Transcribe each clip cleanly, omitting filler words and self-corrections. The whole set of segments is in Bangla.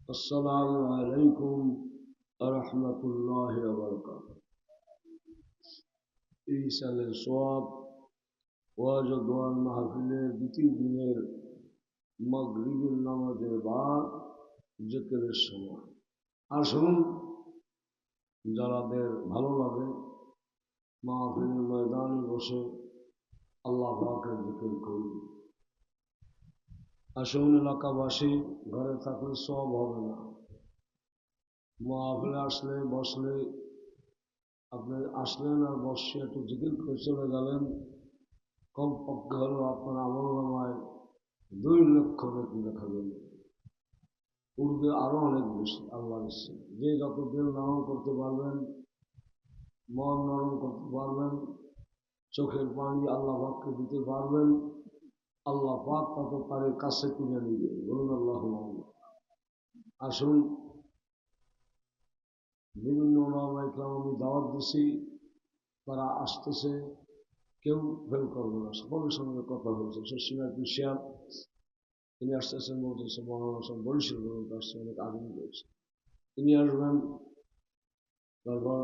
السلام عليكم ورحمة الله وبركاته এই সালের সওয়াব ওয়াজ ও দোয়ার মাহফিলের দ্বিতীয় দিনের মাগরিবের নামাজের বাদ জিকিরের সময় আসুন যারাদের ভালো লাগে মাহফিলের ময়দানে বসে আল্লাহ পাকের জিকির করি। আসুন এলাকাবাসী, ঘরে থাকলে সওয়াব হবে না, মাহফিলে আসলে বসলে আপনি আসলেন আর বসে একটু জিকির করে চলে গেলেন, কমপক্ষে হলো আপনার আমলনামায় 2 লক্ষ নেকি লেখা যাবে, উর্দে আরো অনেক বেশি। আল্লাহর ইচ্ছে যে যত দিল নরম করতে পারবেন, মন নরম করতে পারবেন, চোখের পানি আল্লাহ পাককে দিতে পারবেন, আল্লাহ পাক তত তার কাছে কিনে নিবে। বলুন আল্লাহ। আসুন, বিভিন্ন ওলামা ইকরাম আমি দাওয়াত দিছি, তারা আসতেছে, কেউ ফেল করবে না, সকলের সঙ্গে কথা হয়েছে। শশীনাথ সাহেব তিনি আসতেছেন, বলতেছে মৌলানা সাহেব বরিশাল পর্যন্ত আসছে, অনেক আগ্রহ রয়েছে, তিনি আসবেন। তারপর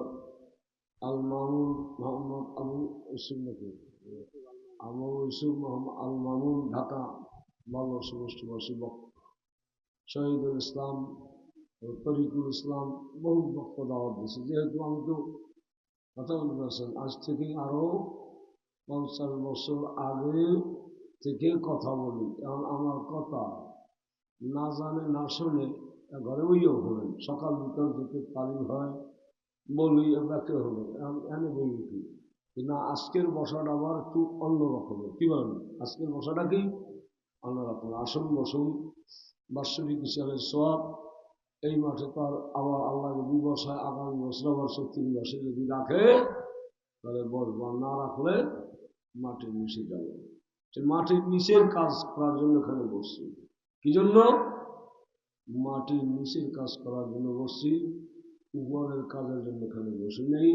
আল মামুন মোহাম্মদ আবু ইসুফ নাকি আবু ইসুফ মোহাম্মদ আল মামুন, ঢাকা ভালো সমষ্টিবাসী বক্তা, শহীদুল ইসলাম, তরিকুল ইসলাম, বহু বক্তা দাওয়াত দিয়েছে। যেহেতু আমি তো কথা বলতে পারছেন, আজ থেকে আরো 50 বছর আগে থেকে কথা বলি, কারণ আমার কথা না জানে না শুনে ঘরে বইও হলেন, সকাল বিকাল যেতে তালিম হয়, বলি ব্যাখ্যা হলো এনে বলি কি না, আজকের বসাটা আবার একটু অন্যরকমের। কি বলেন, আজকের বসাটা কি অন্যরকম। আসুন বসুন, বাৎসরিক হিসাবে সওয়াব এই মাঠে তার আবার আল্লাহ যদি বসায়, আগামী বছর আবার 70 মাসে যদি রাখে তাহলে বসবা, না রাখলে মাটির নিচে যাবে। মাটির নিচের কাজ করার জন্য এখানে বসছি। কি জন্য? মাটির নিচের কাজ করার জন্য বসছি, উপরের কাজের জন্য এখানে বসে নেই।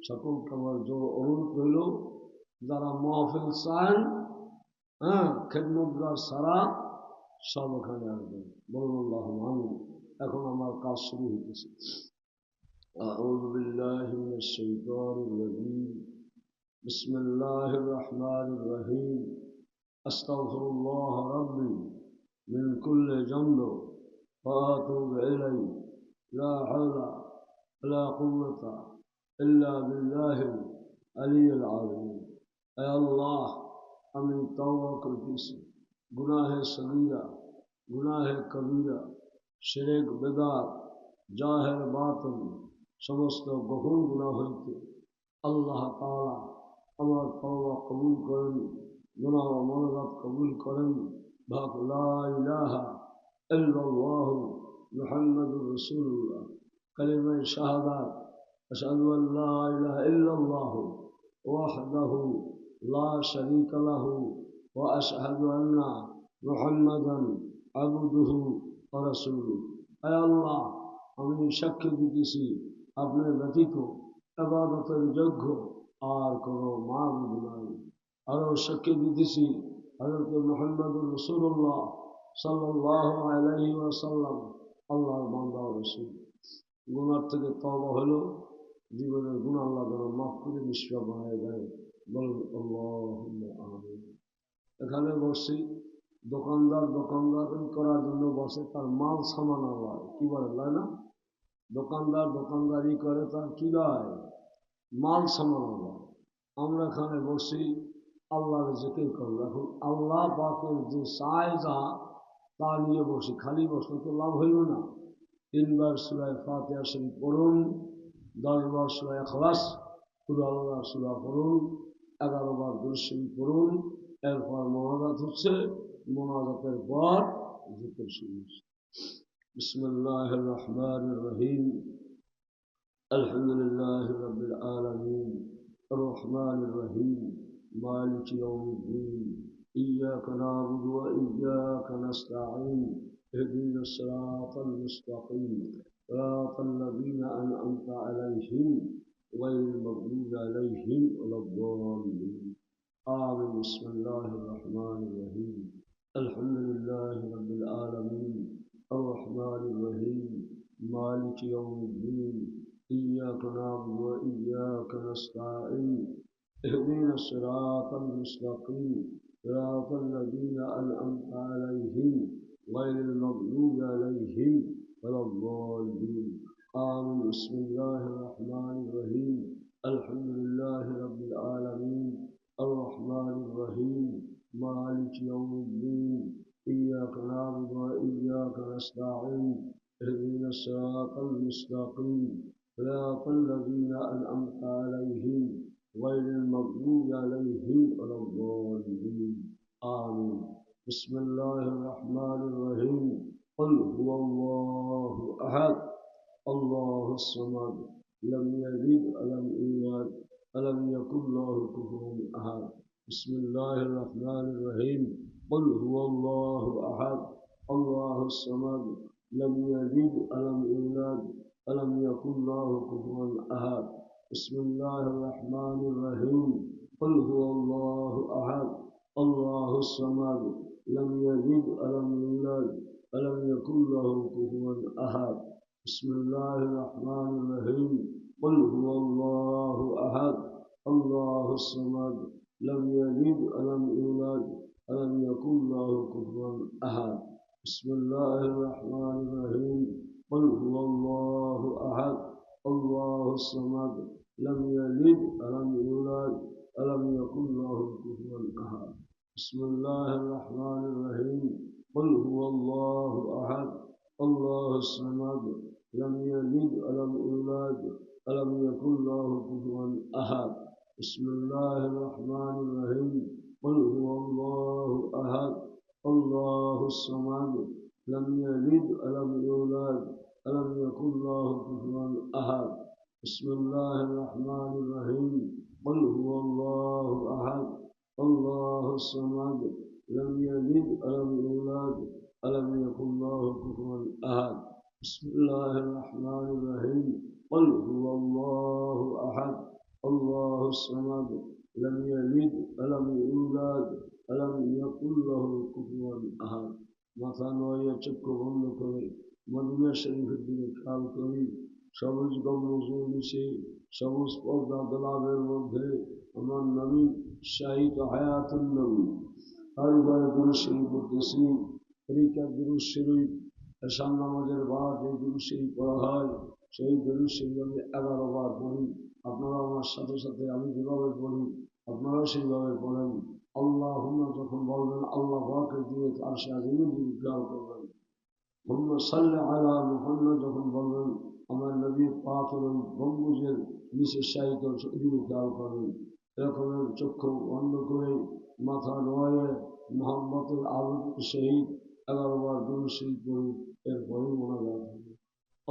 সকলকে আমার জোর অনুরোধ রইল, যারা মাহফিল চান, খেদমতগার সারা সব এখানে আসবেন। বলুন আল্লাহ আমিন। এখন আমার কাজ শুরু হইতেছে। আউযু বিল্লাহি মিনাশ শাইতানির রাজীম। বিসমিল্লাহির রহমানির রহিম। আস্তাগফিরুল্লাহ রাব্বি মিন কুল্লি যামব ওয়া আতুবু ইলাইহি লা হাওলা ওয়ালা কুওয়াতা ইল্লা বিল্লাহিল আলিয়্যিল আযীম। হে আল্লাহ, আমি তওবা করতেছি গুনাহে সগীরা, গুনাহে কবীরা, শিরক বিদআত, জাহের বাতিল, সমস্ত গোপন গুনাহ হইতে আল্লাহ তাআলা আমার তওবা কবুল করেন, গুনাহ ও মুনাজাত কবুল করেন। ভাগ লা ইলাহা ইল্লাল্লাহ মুহাম্মাদুর রাসূলুল্লাহ, কালিমা শাহাদাত, আশহাদু আল লা ইলাহা ইল্লাল্লাহ ওয়াহদাহু লা শারীকা লাহু ওয়া আশহাদু আন্না মুহাম্মাদান আবদুহু ওয়া রাসূলুহু। হে আল্লাহ, আমি সাক্ষ্য দিতেছি আপনার ব্যতীত ইবাদতের যোগ্য আর কোনো মাবুদ নাই। আরো সাক্ষ্য দিতেছি হযরত মুহাম্মদুর রাসূলুল্লাহ সাল্লাল্লাহু আলাইহি ওয়াসাল্লাম আল্লাহর বান্দা ও রাসূল। গুনাহ থেকে তওবা হলো, জীবনের গুনাহ আল্লাহ যেন মাফ করে নিষ্পাপ বানায় দেয়। বলুন আল্লাহুম্মা আমিন। এখানে বসছি, দোকানদার দোকানদারি করার জন্য বসে, তার মাল সামান আল্লাহ কি বলে লয় না, দোকানদার দোকানদারি করে তার কি লয়, মাল সামান আল্লাহ। আমরা এখানে বসি আল্লাহর জিকির করবো। এখন আল্লাহ পাকের যে চায় যা তা নিয়ে বসি, খালি বসলে তো লাভ হইল না। 3 বার সূরা ফাতিহা শরীফ পড়ুন, 10 বার সূরা ইখলাস কুল আল্লাহ সূরা পড়ুন, 11 বার দুরূদ শরীফ পড়ুন। এরপর মোনাজাত হচ্ছে, মোনাজাতের পর জিকির শুরু হচ্ছে। বিসমিল্লাহির রহমানির রহিম। আলহামদুলিল্লাহি রাব্বিল আলামিন আর রহমানির রহিম মালিক ইয়াউমিদ্দিন ইয়্যাকা না'বুদু ওয়া ইয়্যাকা নাস্তাঈন ইহদিনাস সিরাতাল মুস্তাকিম সিরাতাল লাযীনা আন'আমতা আলাইহিম গায়রিল মাগদুবি আলাইহিম ওয়ালাদ-দাল্লিন। آمين. بسم الله الرحمن الرحيم. الحمد لله رب العالمين الرحمن الرحيم مالك يوم الدين إياك نعبد وإياك نستعين اهدنا الصراط المستقيم صراط الذين أنعمت عليهم غير المغضوب عليهم ولا الضالين آمين. بسم الله الرحمن الرحيم الحمد لله رب العالمين الرحمن الرحيم مالك يوم الدين إياك نعبد وإياك نستعين اهدنا الصراط المستقيم صراط الذين أنعمت عليهم غير المغضوب عليهم ولا الضالين آمين. بسم الله الرحمن الرحيم قل هو الله أحد الله الصمد لم يلد ولم يولد ولم يكن له كفوا أحد. بسم الله الرحمن الرحيم قل هو الله أحد الله الصمد لم يلد ولم يولد ولم يكن له كفوا أحد. بسم الله الرحمن الرحيم قل هو الله أحد الله الصمد لم يلد ولم يولد ولم يكن له كفوا أحد. بسم الله الرحمن الرحيم قل هو الله أحد الله الصمد لم يلد ولم يولد ولم يكن له كفوا أحد. بسم الله الرحمن الرحيم قل هو الله أحد الله الصمد لم يلد ولم يولد ولم يكن له كفوا أحد. بسم الله الرحمن الرحيم قل هو الله أحد الله الصمد لم يلد ولم يولد ولم يكن له كفوا أحد. بسم الله الرحمن الرحيم قل هو الله أحد الله الصمد لم يلد ولم يولد ولم يكن له كفوا أحد. بسم الله الرحمن الرحيم قل هو الله أحد الله الصمد لم يلد ولم يولد ولم يكن له كفوا أحد. بسم الله الرحمن الرحيم قل هو الله أحد الله الصمد لم يلد ولم يولد ولم يكن له كفوا أحد. মাথা নয় চক্ষু বন্ধ করে মদিনা শরীফের দিকে খেয়াল করি। সবুজ গম্বুজের নিচে সবুজ পর্দা গোলাপের মধ্যে আমার নবী শাহিদ হায়াতুল নবী আর ঘরে দুরূদ শরীফ পড়তেছি। তরিকার দুরূদ শরীফ এশার নামাজের বাদ এই দুরূদ শরীফ পড়া হয়। সেই দুরূদ শরীফ আমি 11 বার পড়ি। আপনারা আমার সাথে সাথে আমি যেভাবে পড়ি আপনারাও সেইভাবে পড়েন। আল্লাহুম্মা যখন বলবেন আল্লাহ পাকের দিয়ে আরশে আজিমের দিকে খেয়াল করবেন। মুহাম্মদ সাল্লাল্লাহু আলা মুহাম্মদ যখন বলবেন আমার নবী পাকের ওই গম্বুজের নিচে শায়িত দিকে খেয়াল করবেন। এরকমের চক্ষু বন্ধ করে মাথা নোয়ে মোহাম্মতের আবুদ শহীদ 11 বার দুরূদ শরীফ পড়ি। এরপরে মোনাজাত হবে।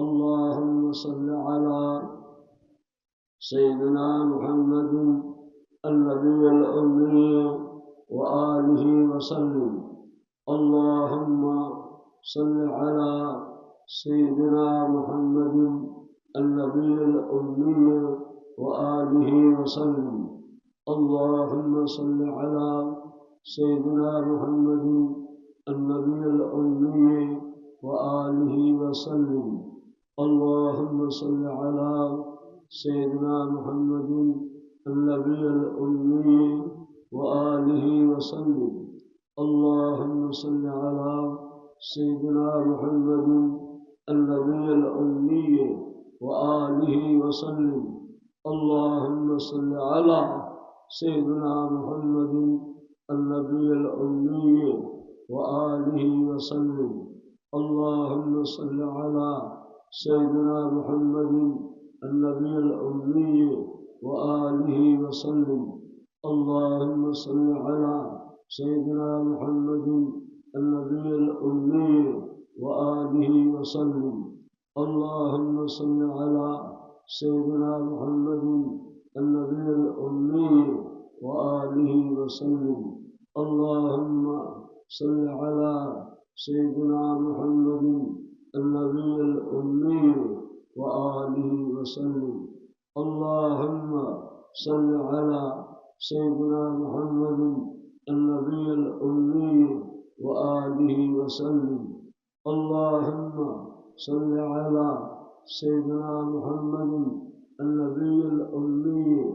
আল্লাহুম্মা সাল্লি আলা সাইয়্যিদিনা মুহাম্মাদিন النبي الأمي وآله وسلم. اللهم صل على سيدنا محمد النبي الأمي وآله وسلم. اللهم صل على سيدنا محمد النبي الأمي وآله وسلم. اللهم صل على سيدنا محمد النبي الأمي وآله وسلم. اللهم صل على سيدنا محمد النبي الأمي وآله وسلم. اللهم صل على سيدنا محمد النبي الأمي وآله وسلم. اللهم صل على سيدنا محمد النبي الأمي وآله وسلم. اللهم صل على سيدنا محمد النبي الأمي وآله وسلم. اللهم صل على سيدنا محمد النبي الأمي وآله وسلم. اللهم صل على سيدنا محمد النبي الأمي وآله وسلم. اللهم صل على سيدنا محمد النبي الأمي وآله وسلم. اللهم صل على سيدنا محمد النبي الأمي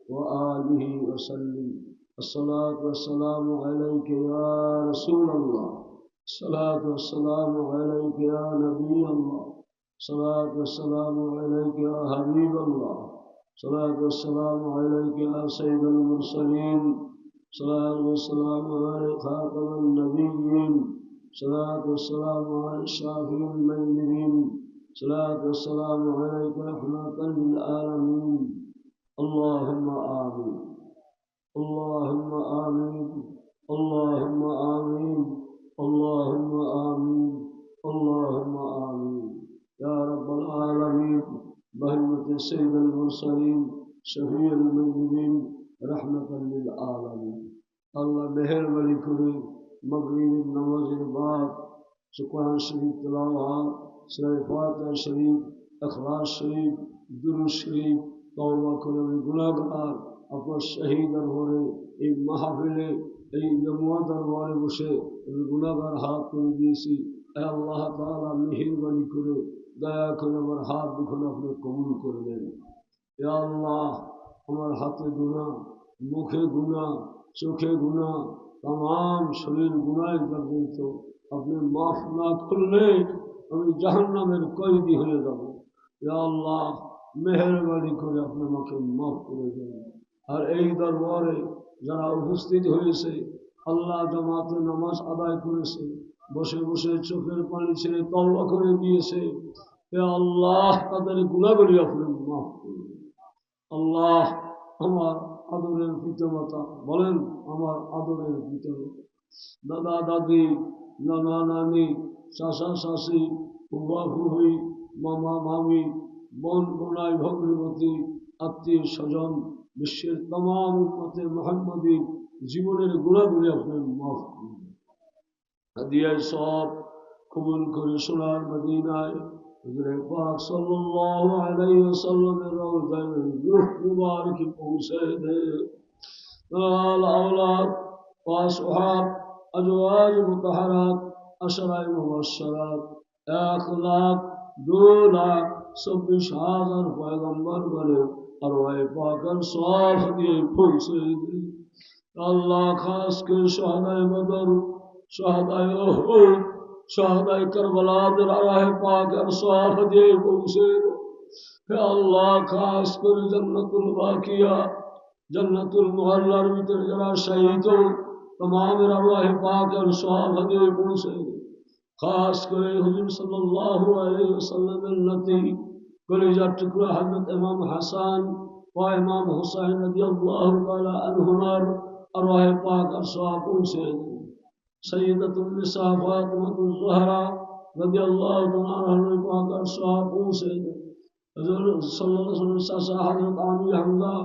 وآله وسلم. الصلاة والسلام عليك يا رسول الله، الصلاة والسلام عليك يا نبي الله، الصلاة والسلام عليك يا حبيب الله، الصلاة والسلام عليك يا سيد المرسلين، الصلاة والسلام على خاتم النبيين، الصلاة والسلام على الشافي المنذرين، الصلاة والسلام عليك رحمة للعالمين. اللهم آمين، اللهم آمين، اللهم آمين، اللهم آمين، اللهم آمين يا رب العالمين. بحرمة سيد المرسلين شفيع المذنبين رحمة للعالمين. الله مهرباني করে مغرب নামাজের بعد কোরআন শরীফ তেলাওয়াত, সূরা ফাতিহা শরীফ, ইখলাস শরীফ, দুরূদ শরীফ তওবা করে আমি গুনাহগার আপনার শহীদ দরবারে এই মাহফিলে এই জমুয়া দরবারে বসে আমি গুনাহগার হাত তুলে দিয়েছি। আল্লাহ তাআলা মেহেরবানি করে দয়া করে আমার হাত দুখানে আপনি কবুল করে নেন। ইয়া আল্লাহ, আমার হাতে গুনাহ, মুখে গুনাহ, চোখে গুনাহ, तमाम शरीर गुनाह जर्जरित, अपने माफ ना करले আমি জাহান্নামের কয়েদি হয়ে যাব। ইয়া আল্লাহ, মেহেরবানি করে আপনি আমাকে মাফ করে দেন। আর এই দরবারে যারা উপস্থিত হয়েছে, আল্লাহ জামাতে নামাজ আদায় করেছে, বসে বসে চোখের পানি ছেড়ে তওবা করে দিয়েছে, ইয়া আল্লাহ তাদের গুনাহগুলি আপনি মাফ করে দেন। আল্লাহ, আমার আদরের পিতামাতা, বলেন আমার আদরের পিতামাতা, দাদা দাদি, নানা নানি, চাচা চাচি, ফুফা ফুফি, মামা মামি, বোন বোনাই, ভগ্নিপতি, আত্মীয় স্বজন, বিশ্বের तमाम উম্মতে মুহাম্মাদী জীবনের গুনাহগুলি আপনি মাফ করুন। হাদিয়ায় সব কবুল করে সোনার মদিনায় হুজুর পাক সাল্লাল্লাহু আলাইহি ওয়াসাল্লামের রওজায় রূহ মুবারক পৌঁছে দে। আল আওলাদ ওয়া আসহাব, আজওয়াজ মুতাহহারাত, আশরায়ে মুবাশশারাত, 1,02,24,000 পয়গম্বর বলে আরওয়ায়ে পাকের সব দিয়ে পৌঁছে দে। আল্লাহ খাস করে শাহাদায়ে বদর, শাহাদায়ে উহুদ, শাহাদায়ে কারবালাদের আরওয়াহে পাকের সব দিয়ে পৌঁছে দে। হে আল্লাহ, খাস করে জান্নাতুল বাকিয়া, জান্নাতুল মুআল্লার ভিতরে যারা শহীদ तमाम আরওয়াহে পাকের সব দিয়ে পৌঁছে দে। খাস করে হুজুর সাল্লাল্লাহু আলাইহি ওয়াসাল্লামের নাতি কলিজার টুকরা হযরত ইমাম হাসান ও ইমাম হুসাইন রাদিয়াল্লাহু তাআলা আনহুমার আরওয়াহে পাকের সব পৌঁছে দে। সৈয়দাতুন নিসা ফাতিমাতুজ জোহরা রাদিয়াল্লাহু তাআলা আনহার পাকের সব পৌঁছে দে। হুজুর সাল্লাল্লাহু আলাইহি ওয়াসাল্লাম চাচা হযরত আমির হামজা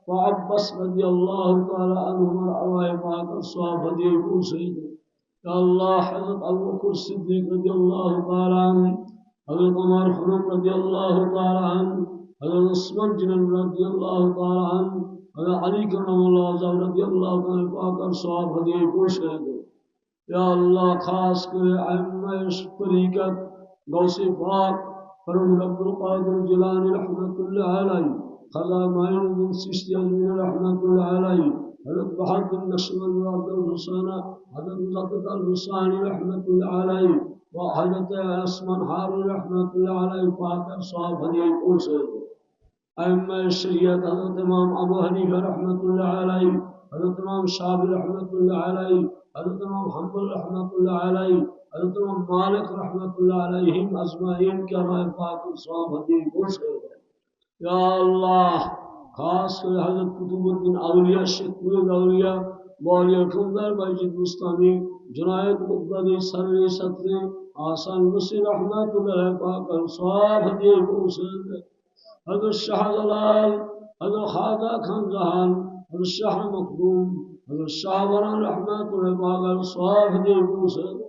ও আব্বাস রাদিয়াল্লাহু তাআলা আনহুমার আরওয়াহে পাকের সব দিয়ে পৌঁছে দে। আল্লাহ, হযরত আবু বকর সিদ্দিক রাদিয়াল্লাহু তাআলা আনহু, হযরত ওমর ফারুক রাদিয়াল্লাহু তাআলা আনহু, হযরত উসমান জিনান রাদিয়াল্লাহু তাআলা আনহু, হযরত আলী কারামাল্লাহু ওয়াজহু রাদিয়াল্লাহু তাআলা পাকের সব দিয়ে পৌঁছে দে। ইয়া আল্লাহ, খাস করে আইম্মায়ে তরিকত গৌসে পাক ফরুদ আব্দুল কাদের জিলানী রাহমাতুল্লাহ আলাইহি, খাজা মাইনুদ্দিন চিশতি আজমিরি রাহমাতুল্লাহ আলাইহি, হযরত বাহাউদ্দিন নকশবন্দি আব্দুল হুসাইন, হযরত মুজাদ্দিদ আল হুসাইনি রাহমাতুল্লাহ আলাইহি ও হযরত ওসমান হারুন রাহমাতুল্লাহ আলাইহি পাকের সব দিয়ে পৌঁছে দে। আইম্মায়ে শরিয়ত হযরত ইমাম আবু হানিফা রাহমাতুল্লাহ আলাইহি, হযরত ইমাম শাফি রাহমাতুল্লাহ আলাইহি, হযরত ইমাম হাম্বল রাহমাতুল্লাহ আলাইহি, হযরত ইমাম মালিক রাহমাতুল্লাহ আলাইহিম আজমাইন কে আরওয়াহে পাকের সব দিয়ে পৌঁছে দে। ইয়া আল্লাহ, খাস করে হযরত কুতুবউদ্দিন আউলিয়া, শেখ মুরিদ আউলিয়া, মৌলিয়া খন্দকার বাইজিদ বুস্তামি, জুনায়েদ বাগদাদি, সাররি সাতরি, আহসান বসরি রাহমাতুল্লাহ পাকের সব দিয়ে পৌঁছে দে। হযরত শাহজালাল, হযরত খাজা খান জাহান, হযরত শাহ মখদুম, হযরত শাহওয়ারান রাহমাতুল্লাহ পাকের সব দিয়ে পৌঁছে দে।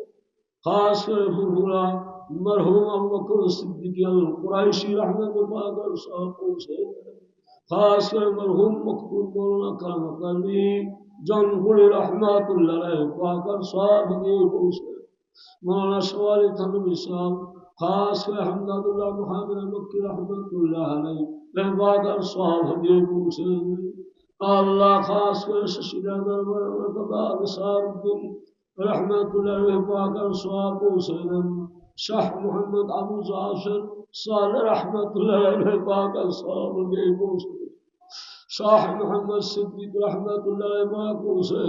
খাস করে ফুরফুরা মরহুম আবু বকর সিদ্দিক আল কুরাইশি রাহমাতুল্লাহ পাকের সব পৌঁছে দে। খাস করে মরহুম মকবুল মৌলানা কারামত আলী জনপুরি রাহমাতুল্লাহ আলাইহি পাকের সব দিয়ে পৌঁছে দে। মৌলানা শওয়ালি থানভী সাহেব, खास कर हमदुल्लाह मुहाजिर मक्की रहमतुल्लाह अलैह रहबागर सवाब दिए पूछे अल्लाह खास कर शशीला दरबार वरदा निसारुद्दीन रहमतुल्लाह रहबागर सवाब पूछे शाह मोहम्मद अबू जाफर साल रहमतुल्लाह रहबागर सवाब दिए पूछे शाह मोहम्मद सिद्दीक रहमतुल्लाह पूछे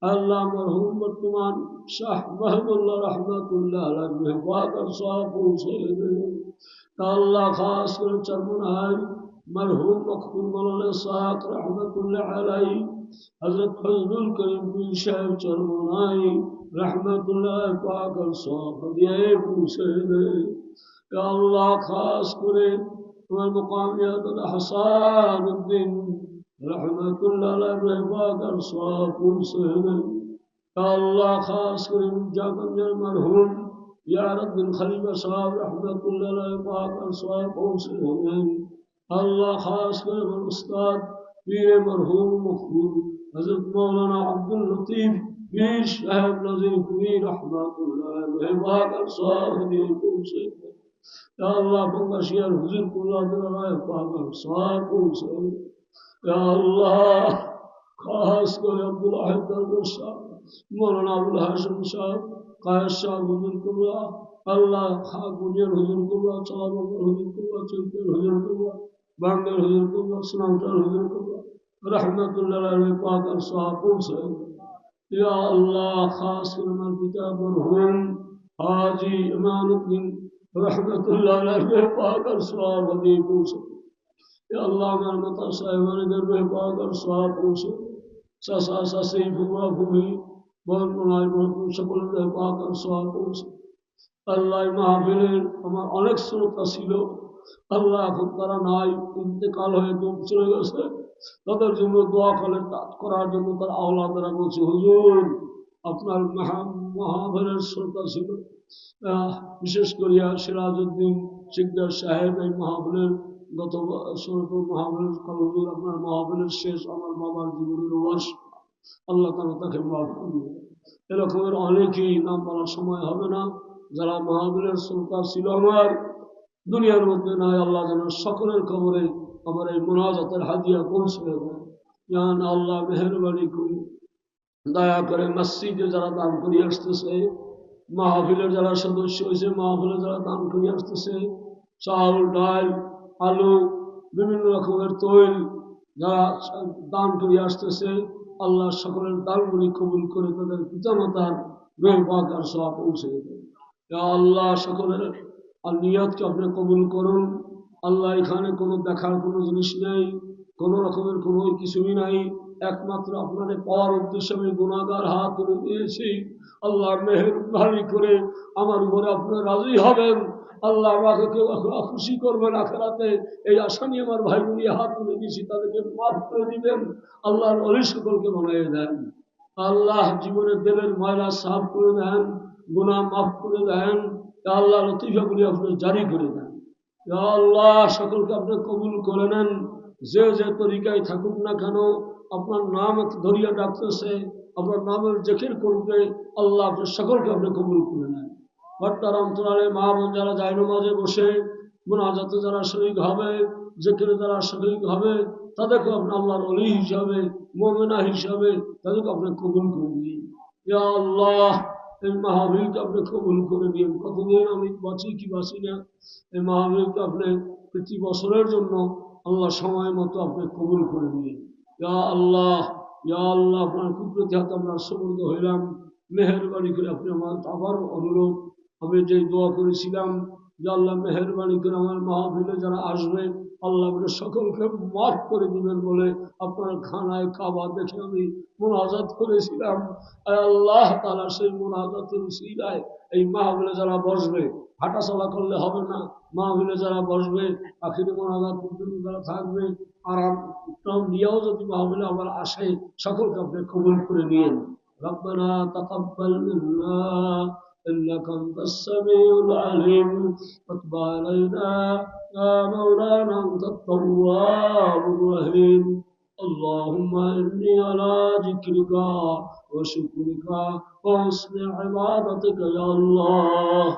अल्लाह मरहूम वर्तमान शाह महबुल्लाह रहमतुल्लाह अलैह वाकर साहब पूछे अल्लाह खास कर चरमुनाई मरहूम मखबूल मौलाना साहब रहमतुल्लाह अलैह हजरत फजलुल करीम पीर साहब चरमुनाई रहमतुल्लाह वाकर साहब ये पूछे अल्लाह खास करे والمقام حسان الدين رحمة الله عليه واقر صاحب سهل الله خاص كريم جاكم يا مرحوم يا رب الخليفة صاحب رحمة الله عليه واقر صاحب سهل الله خاص كريم الأستاذ پیر مرحوم مقبول حضرت مولانا عبد اللطیف پیر صاحب نظیر پیر رحمة الله عليه واقر صاحب سهل Ya Allah bungaşiyar huzur kullarına yapar sağ Ya Allah khas kar Abdullah Abdul Şah Mevlana Abdul Haşim Şah Kayas Şah huzur kullar Allah Hakuniyar huzur kullar Çalamakar huzur kullar Çökler huzur kullar Bangar huzur kullar Sınavtar huzur kullar Rahmetullah aleyhi pakar sağ Ya Allah khas kar Pita merhum Haji İmanuddin रहमतुल्लाह अलैह पाकर सवाब दी पूछ या अल्लाह मरमता साहिबान दरबार पाकर सवाब पूछ ससा ससी फुआ फुमी बहुत मुनाई बहुत सकल दे पाकर सवाब पूछ अल्लाह महफिल আমার অনেক শ্রোতা ছিল আল্লাহ এখন তারা নাই ইন্তেকাল হয়ে দুঃখ চলে গেছে তাদের জন্য দোয়া করার জন্য তার আওলাদেরা বলছে হুজুর আপনার মহাভীরের শ্রোতা ছিল বিশেষ করিয়া সিরাজউদ্দিন সিকদার সাহেব এই মাহফিলের গত মাহফিলের হুজুর আপনার মাহফিলের শেষ আমার বাবার জীবনের ওয়ার্ষ আল্লাহ তাআলা তাকে মাফ করুন এরকমের অনেকেই নাম বলার সময় হবে না যারা মাহফিলের শ্রোতা ছিল আমার দুনিয়ার মধ্যে নাই আল্লাহ যেন সকলের কবরে আমার এই মুনাজাতের হাদিয়া পৌঁছে দেয় জান আল্লাহ মেহেরবানি করি দয়া করে মসজিদে যারা দান করে আসতেছে মাহফিলের যারা সদস্য হয়েছে মাহফিলে যারা দান করে আসতেছে চাউল ডাল আলু বিভিন্ন রকমের তৈল যারা দান করে আসতেছে আল্লাহ সকলের দানগুলি কবুল করে তাদের পিতামাতার রোহ পাক আর সওয়াব পৌঁছে দেয় আল্লাহ সকলের আর নিয়তকে আপনি কবুল করুন আল্লাহ এখানে কোনো দেখার কোনো জিনিস নেই কোনো রকমের কোনো কিছুই নাই একমাত্র আপনাদের পাওয়ার উদ্দেশ্যে আমি গুনাহগার হাত তুলে দিয়েছি আল্লাহ মেহেরবানি করে আমার উপরে আপনি রাজি হবেন আল্লাহ আমাকে কেউ খুশি করবেন আখেরাতে এই আশা নিয়ে আমার ভাই বোন হাত তুলে দিয়েছি তাদেরকে মাফ করে দিবেন আল্লাহর অলি সকলকে বানিয়ে দেন আল্লাহ জীবনের দিলের ময়লা সাফ করে দেন গুনাহ মাফ করে দেন আল্লাহ লতিফাগুলি আপনি জারি করে দেন আল্লাহ সকলকে আপনি কবুল করে নেন যে যে তরিকায় থাকুক না কেন আপনার নাম ধরিয়া ডাকতেছে আপনার নামের জিকির করবে আল্লাহ আপনি সকলকে আপনি কবুল করে নেন ভট্টার অন্তরালে মা বোন যারা জায়নামাজে বসে মুনাজাতে যারা শরীক হবে জিকিরে যারা শরীক হবে তাদেরকে আপনি আল্লাহর ওলি হিসাবে মুমিনা হিসাবে তাদেরকে আপনি কবুল করে দিন ইয়া আল্লাহ এই মাহফিলকে আপনি কবুল করে দিন কতদিন আমি বাঁচি কি বাঁচি না এই মাহফিলকে আপনি প্রতি বছরের জন্য আল্লাহ সময় মতো আপনি কবুল করে দিন ইয়া আল্লাহ আপনার কুদরতি হাতে আমরা সুপর্দ হইলাম মেহেরবানি করে আপনি আমার আবার অনুরোধ আমি যে দোয়া করেছিলাম যে আল্লাহ মেহেরবানি করে আমার মাহফিলে যারা আসবে আল্লাহ সকলকে মাফ করে দিবেন বলে আপনার খানায় কাবা দেখে আমি মুনাজাত করেছিলাম আল্লাহ তাআলা সেই মুনাজাতের উসিলায় এই মাহফিলে যারা বসবে হাঁটাচলা করলে হবে না মাহফিলে যারা বসবে আখিরি মুনাজাত পর্যন্ত যারা থাকবে আরাম নিয়েও যদি মাহফিলে আবার আসে সকলকে আপনি কবুল করে নিন ربنا تقبل منا إنك أنت السميع العليم وتب علينا يا مولانا أنت التواب الرحيم اللهم إني على ذكرك وشكرك وحسن عبادتك يا الله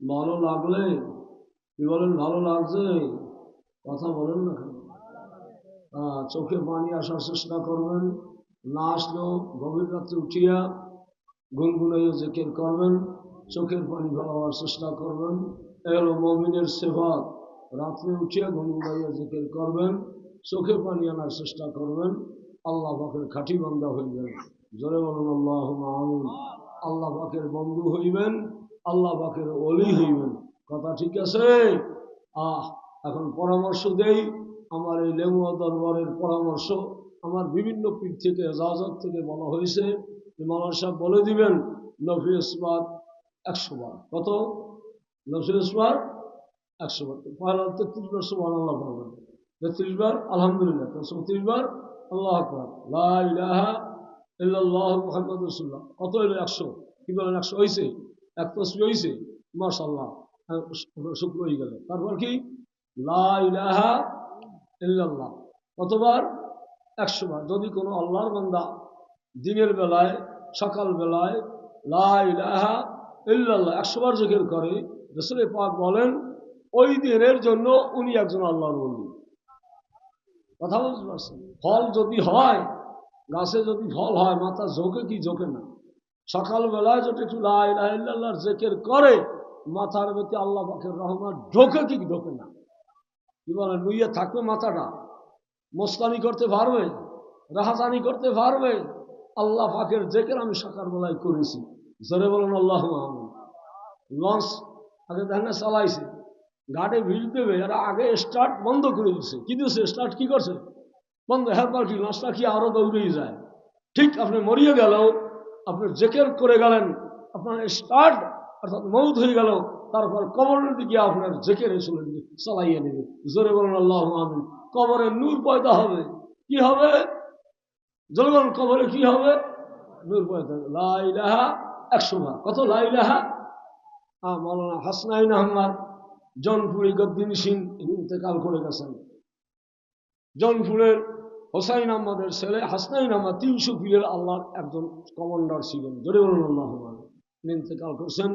ভালো লাগলে কি বলেন? ভালো লাগছে? কথা বলেন না। চোখে পানি আসার চেষ্টা করবেন। না আসলেও গভীর রাত্রে উঠিয়া গুনগুনাইয়া জিকির করবেন, চোখের পানি ফেলাবার চেষ্টা করবেন। এগুলো মুমিনের সিফাত। রাত্রে উঠিয়া গুনগুনাইয়া জিকির করবেন, চোখে পানি আনার চেষ্টা করবেন। আল্লাহ পাকের খাঁটি বান্দা হইবেন। জোরে বলুন আল্লাহুম্মা আমিন। আল্লাহ পাকের বন্ধু হইবেন, আল্লাহ পাকের ওলি হইবেন। কথা ঠিক আছে? এখন পরামর্শ দেই। আমার এই লেমুয়া দরবারের পরামর্শ আমার বিভিন্ন পীর থেকে, এজাজত থেকে বলা হয়েছে। মাওলানা সাহেব বলে দিবেন নফি ইসবাত 100 বার। কত? নফি ইসবাত 100 বার। পয়লা 33 বার সুবহানাল্লাহ পড়বেন, 33 বার আলহামদুলিল্লাহ, 34 বার আল্লাহু আকবার, লা ইলাহা ইল্লাল্লাহু মুহাম্মাদুর রাসূলুল্লাহ। কত হলো? 100। কি বলেন? 100 হয়েছে? এক তসবিহ হয়েছে? মাশাআল্লাহ, শুক্র হয়ে গেল। তারপর কি? লা ইলাহা ইল্লাল্লাহ। কতবার? 100 বার। যদি কোনো আল্লাহর বান্দা দিনের বেলায়, সকাল বেলায় লা ইলাহা ইল্লাল্লাহ 100 বার জিকির করে, রাসূল পাক বলেন ওই দিনের জন্য উনি একজন আল্লাহর ওলি। কথা বুঝতে পারছেন? ফল যদি হয়, গাছে যদি ফল হয়, মাথা ঝোঁকে কি ঝোঁকে না? সকাল বেলায় যদি একটু লা ইলাহা ইল্লাল্লাহর জিকির করে, মাথার প্রতি আল্লাহ পাকের রহমত ঢোকে কি ঢোকে না? কি বলেন? লুইয়া থাকবে মাথাটা? মোস্তানি করতে পারবে? রাহাজানি করতে পারবে? আল্লাহ পাকের জিকির আমি সকালবেলায় করেছি। জোরে বলুন আল্লাহুম্মা আমিন। লঞ্চ আগে দেখেন না চালাইছে, ঘাটে ভিড় দেবে, এরা আগে স্টার্ট বন্ধ করে দিচ্ছে। কি দিচ্ছে? স্টার্ট কি করছে? বন্ধ। হ্যাঁ কি লঞ্চটা কি আরো দৌড়েই যায়? ঠিক আপনি মরিয়ে গেলেও আপনি জিকির করে গেলেন, আপনার স্টার্ট অর্থাৎ মৌত হয়ে গেল, তারপর কবরের দিকে আপনার জিকির চলে চালাইয়ে নেবে। জোরে বলুন আল্লাহুম্মা আমিন। কবরে নূর পয়দা হবে। কি হবে? জোরে বলুন, কবরে কি হবে? নূর পয়দা হবে। লা ইলাহা 100 বার। কত? লা ইলাহা। মাওলানা হাসনাইন আহমদ জৌনপুরি গদ্দিন সিং ইন্তেকাল করে গেছেন। জৌনপুরের হোসাইন আহমদের ছেলে হাসনাইন আহমদ 300 পীরের আল্লাহর একজন কমান্ডার ছিলেন। জোরে বলুন আল্লাহুম্মা আমিন। ইন্তেকাল করছেন।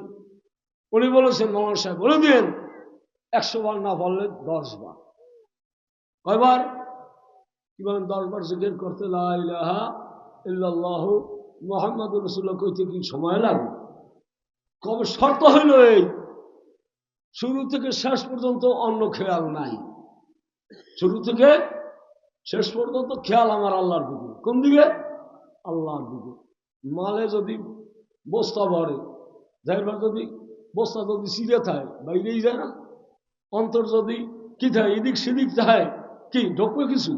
উনি বলেছেন, মাওলানা সাহেব বলে দিন 100 বার না বললে 10 বার। কয়বার? কি বলেন? 10 বার জিকির করতে লা ইলাহা ইল্লাল্লাহু মুহাম্মাদুর রাসূলুল্লাহ কইতে কি সময় লাগে? কবে? শর্ত হইল এই, শুরু থেকে শেষ পর্যন্ত অন্য খেয়াল নাই। শুরু থেকে শেষ পর্যন্ত খেয়াল আমার আল্লাহর দিকে। কোন দিকে? আল্লাহর দিকে। মালে যদি বস্তা ভরে, ড্রাইভার যদি বস্তা যদি সিরে থাকে বাইরেই যায় না, অন্তর যদি কি থাকে এদিক সেদিক যায়, কি ঢুকবে? কিছু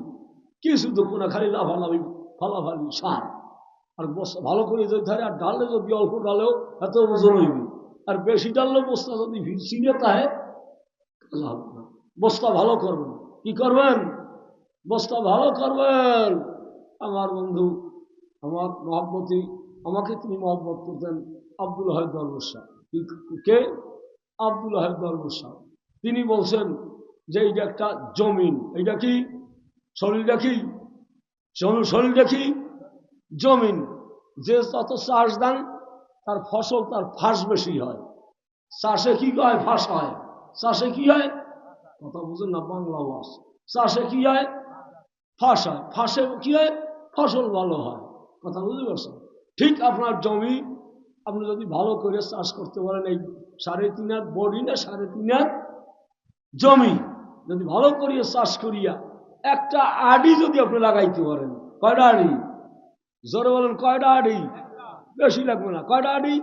কিছু ঢুকবে না, খালি লাফালাফি ফালাফালি সার। আর বস্তা ভালো করে যদি থাকে, আর ডাললে যদি অল্প ডালেও এত ওজন হইবে, আর বেশি ডাললে বস্তা যদি সিরে থাকে লাভ না। বস্তা ভালো করবেন। কি করবেন? বস্তা ভালো করবেন। আমার বন্ধু, আমার মহব্বতী, আমাকে তিনি মহব্বত করতেন, আব্দুল হাই দরবেশ সাহেব। কে? আব্দুল হাই দরবেশ সাহেব। তিনি বলছেন যে এইটা একটা জমিন। এইটা কি? শরীরটা কি? শরীরটা কি? জমিন। যে তত চাষ দেন তার ফসল তার ফাঁস বেশি হয়। চাষে কি হয়? ফাঁস হয়। চাষে কি হয়? কথা বুঝেন না, বাংলা ওয়াজ। চাষে কি হয়? ফাঁস হয়। ফাঁসে কি হয়? ফসল ভালো হয়। কথা বুঝতে পারছেন? ঠিক আপনার জমি আপনি যদি ভালো করে চাষ করতে পারেন, এই 3.5 হাত বডি না 3.5 হাত জমি যদি ভালো করিয়া চাষ করিয়া একটা আড়ি যদি আপনি লাগাইতে পারেন, কয়টা আড়ি? জোরে বলেন, কয়টা আড়ি? বেশি লাগবে না। কয়টা আড়ি?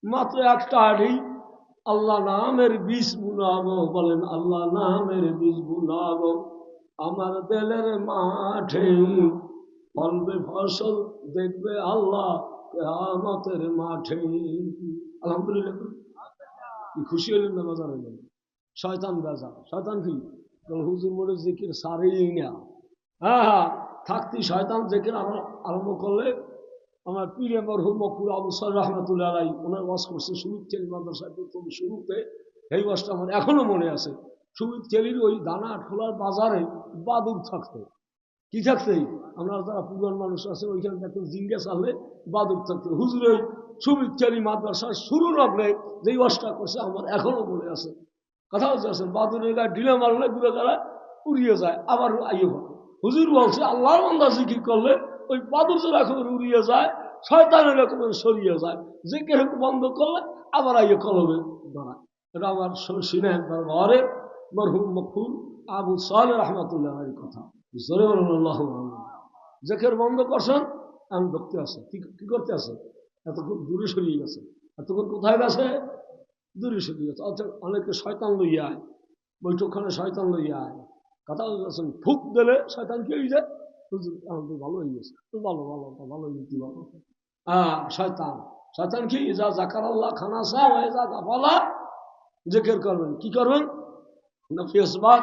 মাত্র একটা আড়ি। আল্লাহ নামের বীজ বুনাবো। বলেন, আল্লাহ নামের বীজ বুনাবো আমার দিলের মাঠে, ফলবে ফসল দেখবে আল্লাহ কিয়ামতের মাঠে। আলহামদুলিল্লাহ। কি খুশি হলেন না? বাজার হলেন। শয়তান বেজা। শয়তান কি? হুজুর বলে জিকির সারেই না। হ্যাঁ হ্যাঁ, থাকতি শয়তান জিকির আরম্ভ করলে। আমার পীরে মরহুম মকবুল আবু সাল রহমতুল্লাহ আলাই ওনার ওয়াজ করছে সুমিত চেলি মাদ্রাসায় প্রথম শুরুতে। এই ওয়াজটা আমার এখনো মনে আছে। সুমিত চেলির ওই দানা খোলার বাজারে বাদুর থাকতো। কি থাকতে? আমরা যারা পুরান মানুষ আছে ওইখানে দেখুন, জিঙ্গা চাললে বাদুর থাকতো। হুজুরের সুমিত চেলি মাদ্রাসার শুরু লগ্নে যে ওয়াজটা করছে আমার এখনো মনে আছে। কথা বলতে আছেন, বাদুরের গায়ে ঢিলে মারলে দূরে তারা উড়িয়ে যায়, আবার আইয়ে হবে। হুজুর বলছে আল্লাহর বান্দা জিকির করলে ওই বাদুর যে রকমের উড়িয়ে যায়, শয়তানের রকমের সরিয়ে যায়। জিকির বন্ধ করলে আবার আইয়ে কলমে দাঁড়ায়। এটা আমার শুনে একবার ঘরে মরহুম মকবুল আবু সালেহ রহমতুল্লাহ কথা। জোরে বলুন আল্লাহু আকবার। জিকির বন্ধ করছেন, আমি দেখতে আছে কি করতে আছে? এতক্ষণ দূরে সরিয়ে গেছে। এতক্ষণ কোথায় গেছে? দূরে সরিয়ে গেছে। অর্থাৎ অনেকে শয়তান লইয়া আয়, বৈঠকখানে শয়তান লইয়া আয়। কথা বলছেন, ফুক দিলে শয়তান কি হয়ে যায়? ভালো হয়ে গেছে। ভালো ভালো ভালো ভালো। হ্যাঁ, শয়তান। শয়তান কি? যা জাকার আল্লাহ খানা সা হয়ে যা গাফালা জিকির করবেন। কি করবেন? নফিস বার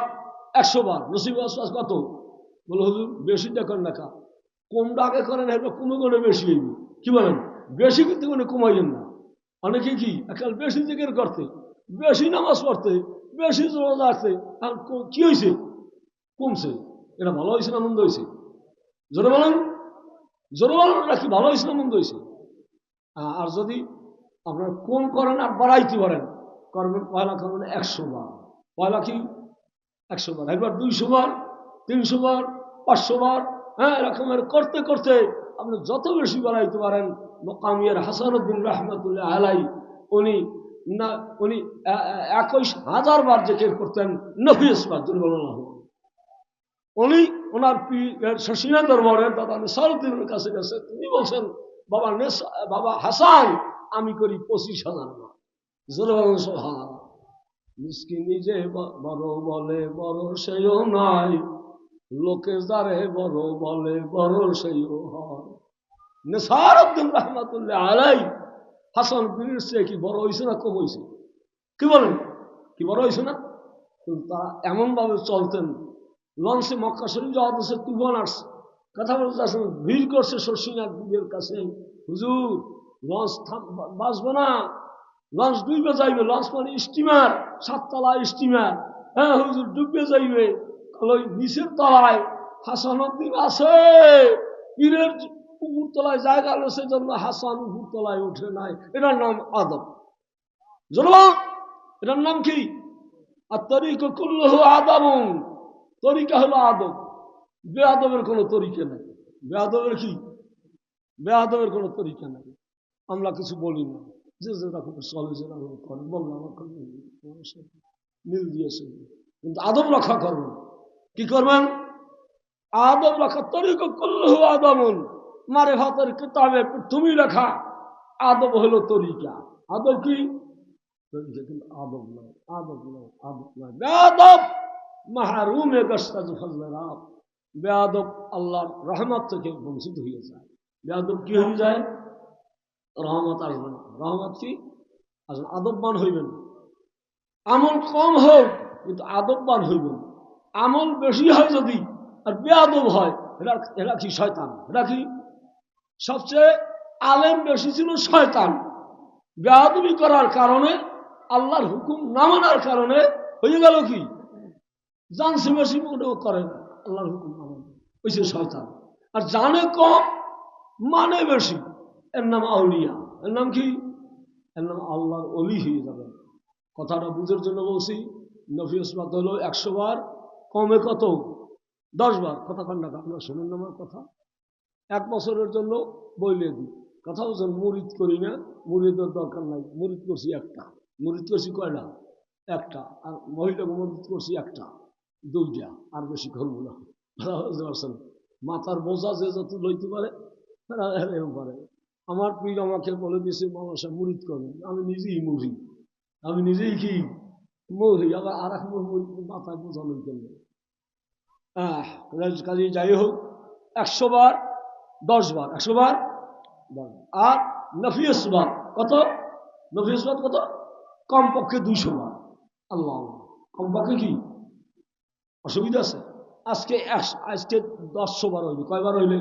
100 বার। নসিব আসবাস কত? বলে হুজুর বেশি দেখেন দেখা, কমটা আগে করেন, এরপর কমে করে বেশি হইবে। কি বলেন? বেশি কিন্তু কোনো কমাইলেন না। অনেকে কি একাল বেশি জিকির করতে, বেশি নামাজ পড়তে, বেশি রোজা রাখতে, আর কি হয়েছে? কমছে। এটা ভালো হয়েছে না মন্দ হয়েছে? জোরে বলেন, জোরে বলেন। নাকি ভালো হয়েছে না মন্দ হয়েছে? আর যদি আপনার কম করেন আর বাড়াইতে পারেন, করবেন পয়লা করবেন 100 বার। পয়লা কি? 100 বার। একবার 200 বার, 300 বার, 500 বার। হ্যাঁ, এরকমের করতে করতে আপনি যত বেশি বাড়াইতে পারেন। মোকামিয়ার হাসানুদ্দিন রহমতুল্লাহ আলাই উনি না, উনি 21,000 বার জিকির করতেন। নফিস বার। উনি ওনার শশীনা দরবারের দাদা নেসারুদ্দিনের কাছে গেছে। তিনি বলছেন, বাবা হাসান, আমি করি 25,000 বার। জোরে বলেন সুবহানাল্লাহ। মিসকিনি যে বড় বলে বড় সেও নাই, লোকে যারে বড় বলে বড় সেও হয়। নেসারুদ্দিন রহমতুল্লাহ আলাই হাসান পীরের চেয়ে কি বড় হয়েছে না কম হয়েছে? কি বলেন? কি বড় হয়েছে না? কিন্তু তারা এমন ভাবে চলতেন, লঞ্চে মক্কা শরীফ যাওয়া দেশে তুফান আসছে। কথা বলতে আসেন, ভিড় করছে শশীনাথ দিদির কাছে, হুজুর লঞ্চ বাঁচবে না, লঞ্চ ডুবে যাইবে। লঞ্চ মানে স্টিমার, 7 তলা স্টিমার। হ্যাঁ হুজুর, ডুবে যাইবে। ওই নিচের তলায় হাসানুদ্দিন আছে, পীরের উপর তলায় জায়গা রয়েছে জন্য হাসান উপর তলায় উঠে নাই। এটার নাম আদব। জনগণ, এটার নাম কি? আর তরিকা কুল্লুহু আদাবুন। তরিকা হলো আদব। বেআদবের কোনো তরিকা নেই। বেআদবের কি? বেআদবের কোনো তরিকা নেই। আমরা কিছু বলি না, যে যেরকম চলে যেরকম করে বললাম, মিল দিয়েছে। কিন্তু আদব রক্ষা করবেন। কি করবেন? আদম লেখা তরিক কুল্লুহু আদমুন, মারিফাতের কিতাবে তুমি লেখা আদব হলো তরিকা। আদব কি? তরিকা কিন্তু আদব নয়, আদব নয়, আদব নয়, বেয়াদব মাহরুমে গস্তাজ ফজলাত। বেয়াদব আল্লাহর রহমত থেকে বঞ্চিত হয়ে যায়। বেয়াদব কি হয়ে যায়? রহমত আসবে না। রহমত কি আসবে? আদববান হইবেন। আমল কম হোক কিন্তু আদববান হইবেন। আমল বেশি হয় যদি আর বেয়াদব হয়, এরা কি শয়তান? এরা কি? সবচেয়ে আলেম বেশি ছিল শয়তান। বেয়াদবি করার কারণে, আল্লাহর হুকুম না মানার কারণে হয়ে গেল কি? জানছে বেশি মনেও করে না আল্লাহর হুকুম না মানে, ওই যে শয়তান। আর জানে কম মানে বেশি, এর নাম আউলিয়া। এর নাম কি? এর নাম আল্লাহর অলি হয়ে যাবে। কথাটা বুঝার জন্য বলছি। নফি ইসবাত হলো 100 বার, কমে কত? 10 বার। কথা কান্না আপনার শোনেন আমার কথা। 1 বছরের জন্য বইলে দিই কথা বলছেন। মুরিদ করি না, মুরিদের দরকার নাই। মুরিদ করছি একটা। মুরিদ করছি কয়টা? একটা। আর মহিলাকে মুরিদ করছি একটা, 2টা, আর বেশি করবো না। বুঝতে পারছেন? মাথার বোঝা যে যত লইতে পারে এরকম পারে। আমার পীর আমাকে বলে দিয়েছে, মামা সাহেব মুরিদ করেন। আমি নিজেই মুড়ি, আমি নিজেই কি মুড়ি। আবার আর এক মাথায় বোঝা লই করলে কাজে যাই হোক, 100 বার 10 বার, 100 বার 10 বার। আর নফিসবাদ কত? নফিসবাদ কত? কমপক্ষে 200 বার। আল্লাহ, কমপক্ষে কি অসুবিধা আছে? আজকে আজকে 100 বার হইবে। কয়বার হইলে?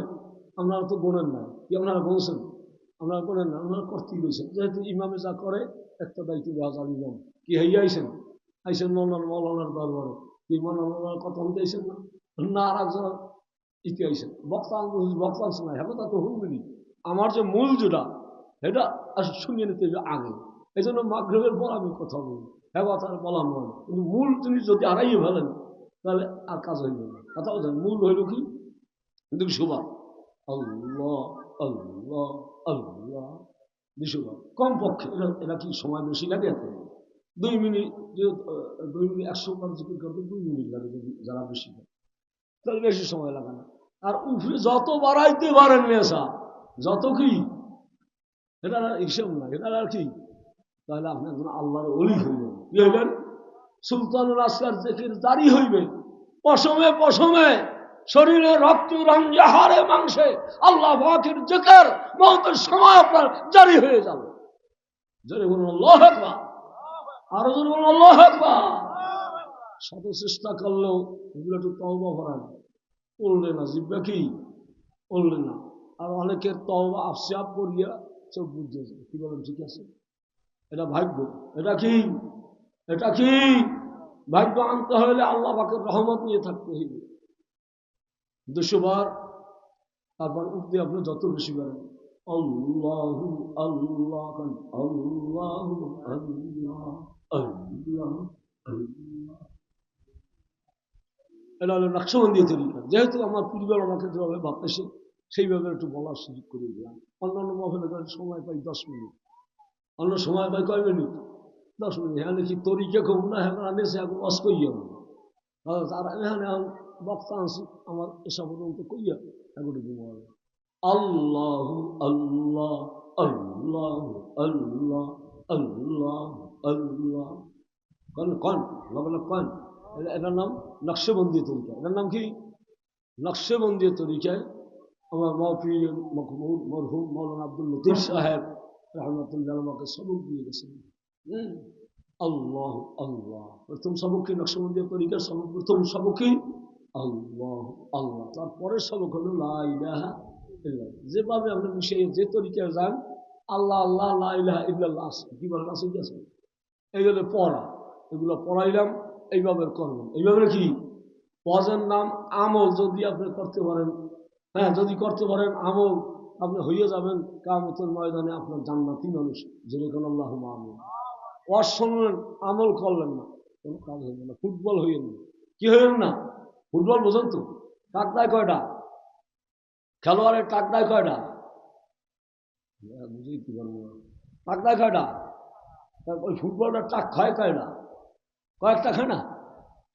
আপনারা তো গোনেন না। কি আপনারা বলছেন? আপনারা গোনেন না, আপনারা করতেই রয়েছেন। যেহেতু ইমামে যা করে একটা দায়িত্ব দেওয়া যাবে। ইমাম কি হইয়া আইসেন? আইসেন মৌলানার দরবারে। কি মৌলানার কথা হইতে আইসেন না? না, আর একজন ইতি আইসেন বক্তা। বক্তা শোনায় হ্যাঁ, তা তো হুনবেনি। আমার যে মূল যেটা, এটা শুনিয়ে নিতে আগে। এই জন্য মাগরিবের পর আমি কথা বলি। হ্যাঁ, কথা বললাম নয়, কিন্তু মূল জিনিস যদি হারাইয়ে ফেলেন তাহলে আর কাজ হইল না। কথা বলছেন? মূল হইল কি? 200 বার আল্লাহ আল্লাহ আল্লাহ, 200 বার কমপক্ষে। এটা কি সময় বেশি লাগে? এত 2 মিনিট, যে 2 মিনিট 100 বার জিকির করতে 2 মিনিট লাগে যদি যারা বেশি করে, তাহলে বেশি সময় লাগে না। আর উপরে যত বাড়াইতে পারেন নেশা, যত কি, এটা হিসেব না। এটা আর কি? তাহলে আপনি একজন আল্লাহর ওলি হইবেন। কি হইবেন? সুলতানুল আসকার জিকির জারি হইবে। পশমে পশমে, শরীরে রক্ত রঞ্জে, হাড়ে মাংসে আল্লাহ পাকের জিকির মওতের সময় আপনার জারি হয়ে যাবে। জোরে বলুন আল্লাহু আকবার। আরো জোরে বলুন আল্লাহু আকবার। শত চেষ্টা করলেও এগুলো একটু তওবা করা পড়লে না, জিব্বা কি পড়লে না। আর অনেকের তওবা আফসাব করিয়া চোখ বুঝে যায়। কি বলেন? ঠিক আছে, এটা ভাগ্য। এটা কি? এটা কি? ভাগ্য আনতে হলে আল্লাহ পাকের রহমত নিয়ে থাকতে হইবে। 200 বার। তারপর উঠতে আপনি যত বেশি পারেন আল্লাহু আল্লাহ, আল্লাহু আল্লাহ আল্লাহ আল্লাহ। এটা হলো নকশবন্দি তরিকা। যেহেতু আমার পরিবার আমাকে যেভাবে ভাবতেছে সেইভাবে একটু বলার সুযোগ করে দিলাম। অন্যান্য মহলে সময় পাই 10 মিনিট, অন্য সময় পাই কয় মিনিট? 10 মিনিট। হ্যাঁ, দেখি তরিকা খুব না, হ্যাঁ আনেছে এখন অস্কইয়া তারা এখানে বক্তা আনছি আমার এসব পর্যন্ত কইয়া এগুলো দিব। আল্লাহ আল্লাহ আল্লাহ আল্লাহ আল্লাহ আল্লাহ। কন কন কন। এটার নাম নকশবন্দি তরিকা। এটার নাম কি? নকশবন্দি তরিকায় আমার মাহফিল মরহুম মৌলানা আব্দুল লতিফ সাহেব রহমতুল্লাহ আমাকে সবক দিয়ে গেছেন। আল্লাহ আল্লাহ, প্রথম সবক কি? নকশবন্দি তরিকার সবক প্রথম সবক কি? আল্লাহ আল্লাহ। তারপরের সবক হলো লা ইলাহা ইল্লাল্লাহ। যেভাবে আপনি মিশিয়ে যে তরিকায় যান, আল্লাহ আল্লাহ লা ইলাহা ইল্লাল্লাহ আছে। কি বলেন? আছে কি আছে? এইগুলো পড়া, এগুলো পড়াইলাম, এইভাবে করবেন। এইভাবে কি? ওয়াজের নাম আমল যদি আপনি করতে পারেন, হ্যাঁ যদি করতে পারেন আমল, আপনি হইয়া যাবেন কিয়ামতের ময়দানে আপনার জান্নাতি মানুষ। যেরকম আল্লাহ আমিন। ওয়াজ শুনলেন, আমল করলেন না, কোনো কাজ হইল না। ফুটবল হইলেন না। কি হইলেন না? ফুটবল বোঝেন তো? টাকদায় কয়টা? খেলোয়াড়ের টাকদায় কয়টা? বুঝেই কি বলবো, টাকদায় কয়টা? ওই ফুটবলটা টাক খায় কয়টা? কয়েকটা খায় না?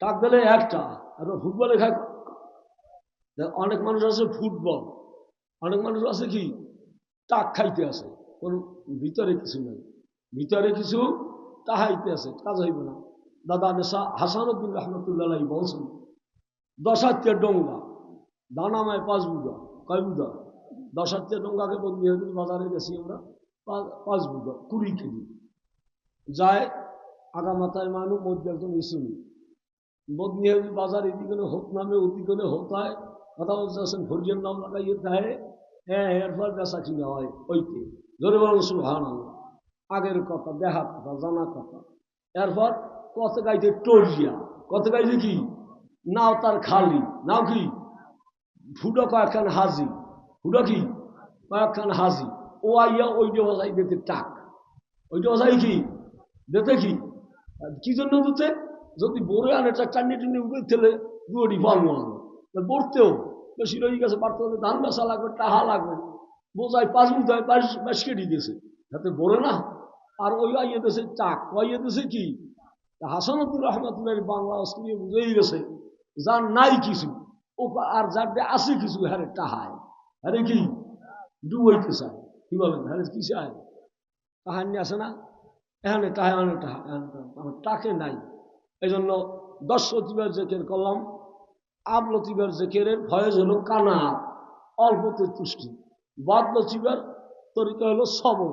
টাক দিলে একটা। আর ফুটবলে খায় অনেক মানুষ আছে ফুটবল, অনেক মানুষ আছে কি টাক খাইতে আছে, কোন ভিতরে কিছু নাই, ভিতরে কিছু তাহাইতে আছে, কাজ হইব না। দাদা হাসানুদ্দিন রহমতুল্লাহ বলছেন 10 ডোঙ্গা দানামায় 5 বিঘা, কয় বিঘা? 10 ডোঙ্গাকে বদলি হয়ে বাজারে গেছি আমরা, 5 বিঘা 20 কেজি যায় আগামাতায় মানুষ মধ্যে একজন ইসুনি বদলি হয়ে বাজার এদিকে হোক নামে ওদিকে হতায়, কথা বলতেছেন ফরিজের নাম লাগাইয়ে দেয়, হ্যাঁ এরপর বেচা কিনা হয় ওইতে ধরে বলুন সুবহানাল্লাহ। আগের কথা, দেখার কথা, জানা কথা। এরপর কত গাইতে টরিয়া, কত গাইতে কি নাও তার খালি, নাও কি ফুটো কয়েকখান হাজি, ফুটো কি কয়েকখান হাজি, ও আইয়া ওইটা বসাই দিতে টাক, ওইটা বসাই কি দিতে কি, কি জন্য দিতে? যদি বড়ে আনে চান্নি টান্নি উঠে তেলে গুড়ি পালবো আনো, পড়তেও বেশি রয়ে গেছে, পারতে হলে ধান বেচা লাগবে, টাহা লাগবে, বোঝায় 5 মুঠায় 22 কেজি দিয়েছে, যাতে বড়ে না। আর ওই আইয়ে দিয়েছে টাক, আইয়ে দিয়েছে কি হাসানুদ্দিন রহমতুল্লাহ বাংলা স্কুলে বুঝেই গেছে যার নাই কিছু ও, আর যার আছে কিছু হ্যারে টাহায়, হ্যারে কি ডুবাইতে চায়, কি বলেন হ্যারে কি চায়, কাহানি আছে না, এখানে টাহা আনে টাহা, টাকে নাই। এই জন্য 10 লতিফার জেকের করলাম। আব লতিফার জেকেরের ভয়েস হলো কানা, অল্পতে তুষ্টি। বাদ লতিফার তরিকা হলো সবর।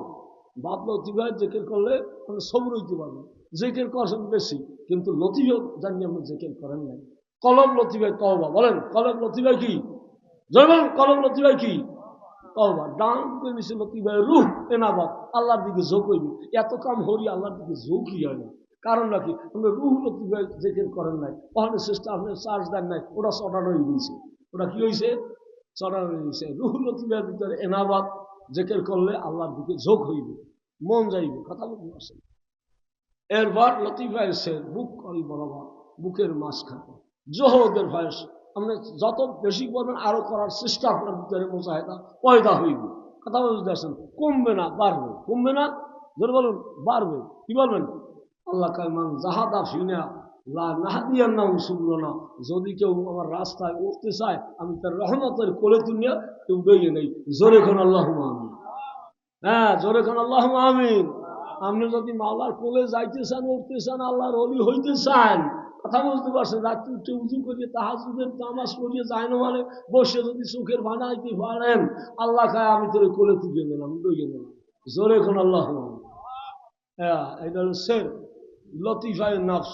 বাদ লতিফার জেকের করলে মানে সবর হইতে পারবে, জেকের করছেন বেশি, কিন্তু লতিফা জানি আপনি জেকের করেন নাই। কলম লতিফায় তওবা, বলেন কলম লতিফায় কি, বলেন কলম লতিফায় কি তওবা। ডান দিকে নিচে লতিফায় রূহ এনাবাত, আল্লাহর দিকে ঝোঁক হইবে। এত কাম হরি আল্লাহর দিকে ঝোঁকই হয় না, কারণ নাকি আপনি রুহ লতিফায় জেকের করেন নাই, ওখানে চেষ্টা আপনি চার্জ দেন নাই, ওটা চটানো হয়ে গেছে, ওটা কি হয়েছে চটানো হয়ে গেছে। রুহ লতিফার ভিতরে এনাবাত জেকের করলে আল্লাহর দিকে ঝোঁক হইবে, মন যাইবে, কথা বলতে পারছেন। এরপর লতিফা এসে বুক করি বরাবর, বুকের মাঝখানে জোহদের ভয়েস, আপনি যত বেশি করবেন আরো করার চেষ্টা আপনার ভিতরে মুজাহিদা পয়দা হইবে, কথা বলতে পারছেন। কমবে না, বাড়বে, কমবে না, ধরে বলুন বাড়বে। কি বলবেন? আল্লাহ কায়মান জাহাদা ফিনা লা নাহদিয়ান নাম শুনল না, যদি কেউ আমার রাস্তায় উঠতে চায় আমি তার রহমতের কোলে তুলিয়া কেউ দইয়ে নেই। জোরে খান আল্লাহ আমিন, হ্যাঁ জোরে খান আল্লাহ আমিন। আপনি যদি মাওলার কোলে যাইতে চান, উঠতে চান, আল্লাহর ওলি হইতে চান, কথা বলতে পারছেন, রাত্রি উঠে উজু করিয়ে তাহাজ্জুদের নামাজ পড়িয়ে যায় না মানে বসে যদি চোখের বানাইতে পারেন, আল্লাহ খায় আমি তোর কোলে তুলে নিলাম, দইয়ে নিলাম। জোরে খান আল্লাহ আমিন। হ্যাঁ এটা হলো শের লতিফায় নফস।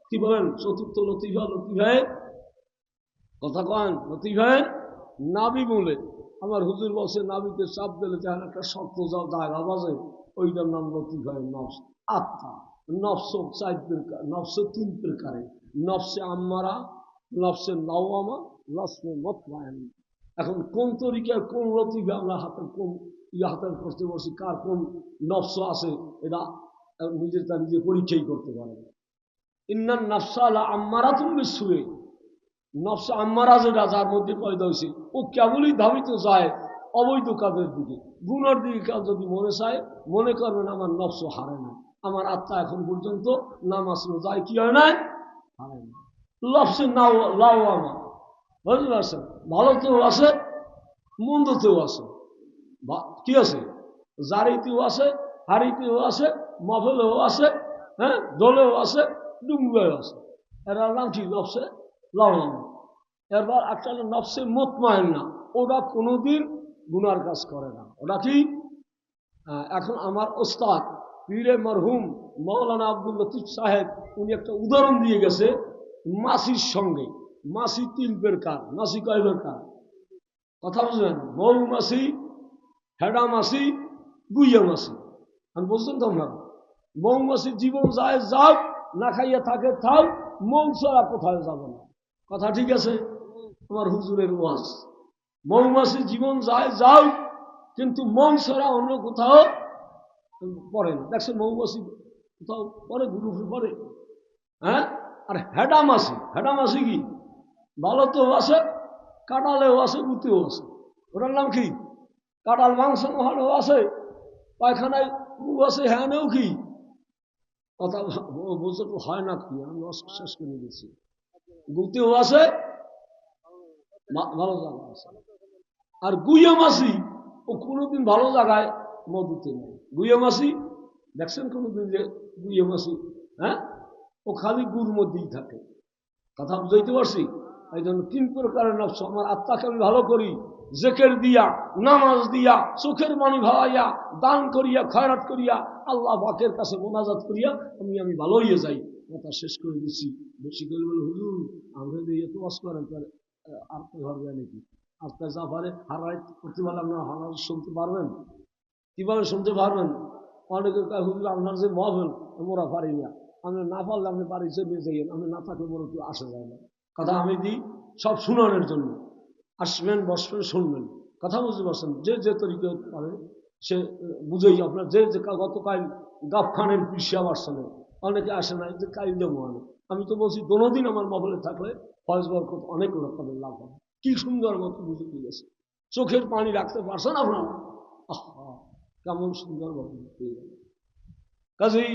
কি বলেন? চতুর্থ লতিফা, লতিফায় কথা কন, লতিফায় নাবি বলে। আমার হুজুর বলছে নাবিতে চাপ দিলে যেন একটা শক্ত জায়গা বাজে, ওইটার নাম লতিফায় নফস। আত্মা নফস 4 প্রকার, নফসে 3 প্রকারে, নফসে আম্মারা, নফসে লাওয়ামা, নফসে মুতমাইন্না। এখন কোন তরিকার কোন লতিফা আমরা হাতের কোন হাতের করতে বসি, কার কোন নফস আছে, এটা নিজের তা নিজে পরীক্ষাই করতে পারে। ইন্নান নাফসা লা আম্মারাতুম বিসসুই, নফস আম্মারা যেটা যার মধ্যে পয়দা হয়েছে ও কেবলই ধাবিত যায় অবৈধ কাজের দিকে, গুনার দিকে। কাজ যদি মনে চায়, মনে করবেন আমার নফস হারে না, আমার আত্মা এখন পর্যন্ত নামাজ রোজায় কি হয় না, হারে না। নফসে লাওয়ামা, বুঝতে পারছেন, ভালোতেও আছে মন্দতেও আছে, কি আছে জারিতেও আছে, হারিতেও আছে, মফলেও আছে, হ্যাঁ দলেও আছে, ডুঙ্গাও আছে। এরা নাম কি নফসে লাওয়ামা। এরপর একটা নফসে মুতমাইন্না, ওটা কোনোদিন গুনার কাজ করে না। ওটা কি? এখন আমার ওস্তাদ পীরে মরহুম মৌলানা আব্দুল লতিফ সাহেব উনি একটা উদাহরণ দিয়ে গেছে মাছির সঙ্গে। মাছি 3 প্রকার, মাছি কয় প্রকার কথা বুঝলেন? মৌমাছি, হেডা মাছি, গুইয়া মাছি। আমি বুঝলেন তো আপনার? মৌমাছির জীবন যায় যাও, না খাইয়া থাকে থাও, মৌ ছাড়া কোথায় যাবে না, কথা ঠিক আছে? আমার হুজুরের ওয়াজ, মৌমাছির জীবন যায় যাও, কিন্তু মৌ ছাড়া অন্য কোথাও পড়ে না। দেখছেন মৌমাছি কোথাও পরে গ্রুপে পড়ে, হ্যাঁ? আর হেডা মাছি, হেডা মাছি কি ভালোতেও আছে, কাটালেও আছে, গুতেও আছে। ওটার নাম কি? কাটাল মাংস মহানেও আছে, পায়খানায় গু আছে, হ্যানেও কি কথা বলতে তো হয় না কি, আমি শেষ করে গেছি। গুতেও আছে, ভালো জায়গা আছে। আর গুইয়া মাছি ও কোনোদিন ভালো জায়গায় মধুতে নেই। গুইয়া মাছি দেখছেন কোনোদিন যে গুইয়া মাছি? হ্যাঁ, ও খালি গুড় মধ্যেই থাকে। কথা বুঝাইতে পারছি? এই জন্য 3 প্রকারের নফস। আমার আত্মাকে আমি ভালো করি জিকির দিয়া, নামাজ দিয়া, চোখের পানি ভালাইয়া, দান করিয়া, খয়রাত করিয়া, আল্লাহ পাকের কাছে মোনাজাত করিয়া আমি ভালো হইয়া যাই। কথা শেষ করে দিচ্ছি। বেশি করে বলে হুজুর আমরা এত ওয়াজ করেন আর তো হবে নাকি? আত্মা যা পারে হারাই করতে পারলাম না, হারাই শুনতে পারবেন? কিভাবে শুনতে পারবেন? অনেকে হুজুর আপনার যে মহফিল মোরা পারি না। আমি না পারলে আপনি বাড়ি চলে যাইয়েন, আমি না থাকলে মোরা একটু আসা যায় না। কথা আমি দিই সব শুনানোর জন্য। আসবেন, বসবেন, শুনবেন। কথা বুঝতে পারছেন? যে যে তরিকে পারে সে বুঝেই। আপনার যে যে গতকাল গাফখানের পিছিয়ে আসছে না, অনেকে আসে না, যে কাল দেবো আমি তো বলছি দোনোদিন আমার মহলে থাকলে ফয়েজ বরকত অনেক রকমের লাভ হবে। কি সুন্দর মতো বুঝে গেছে। চোখের পানি রাখতে পারছেন আপনার? আহা, কেমন সুন্দর ভাবে পেয়ে গেল। কাজেই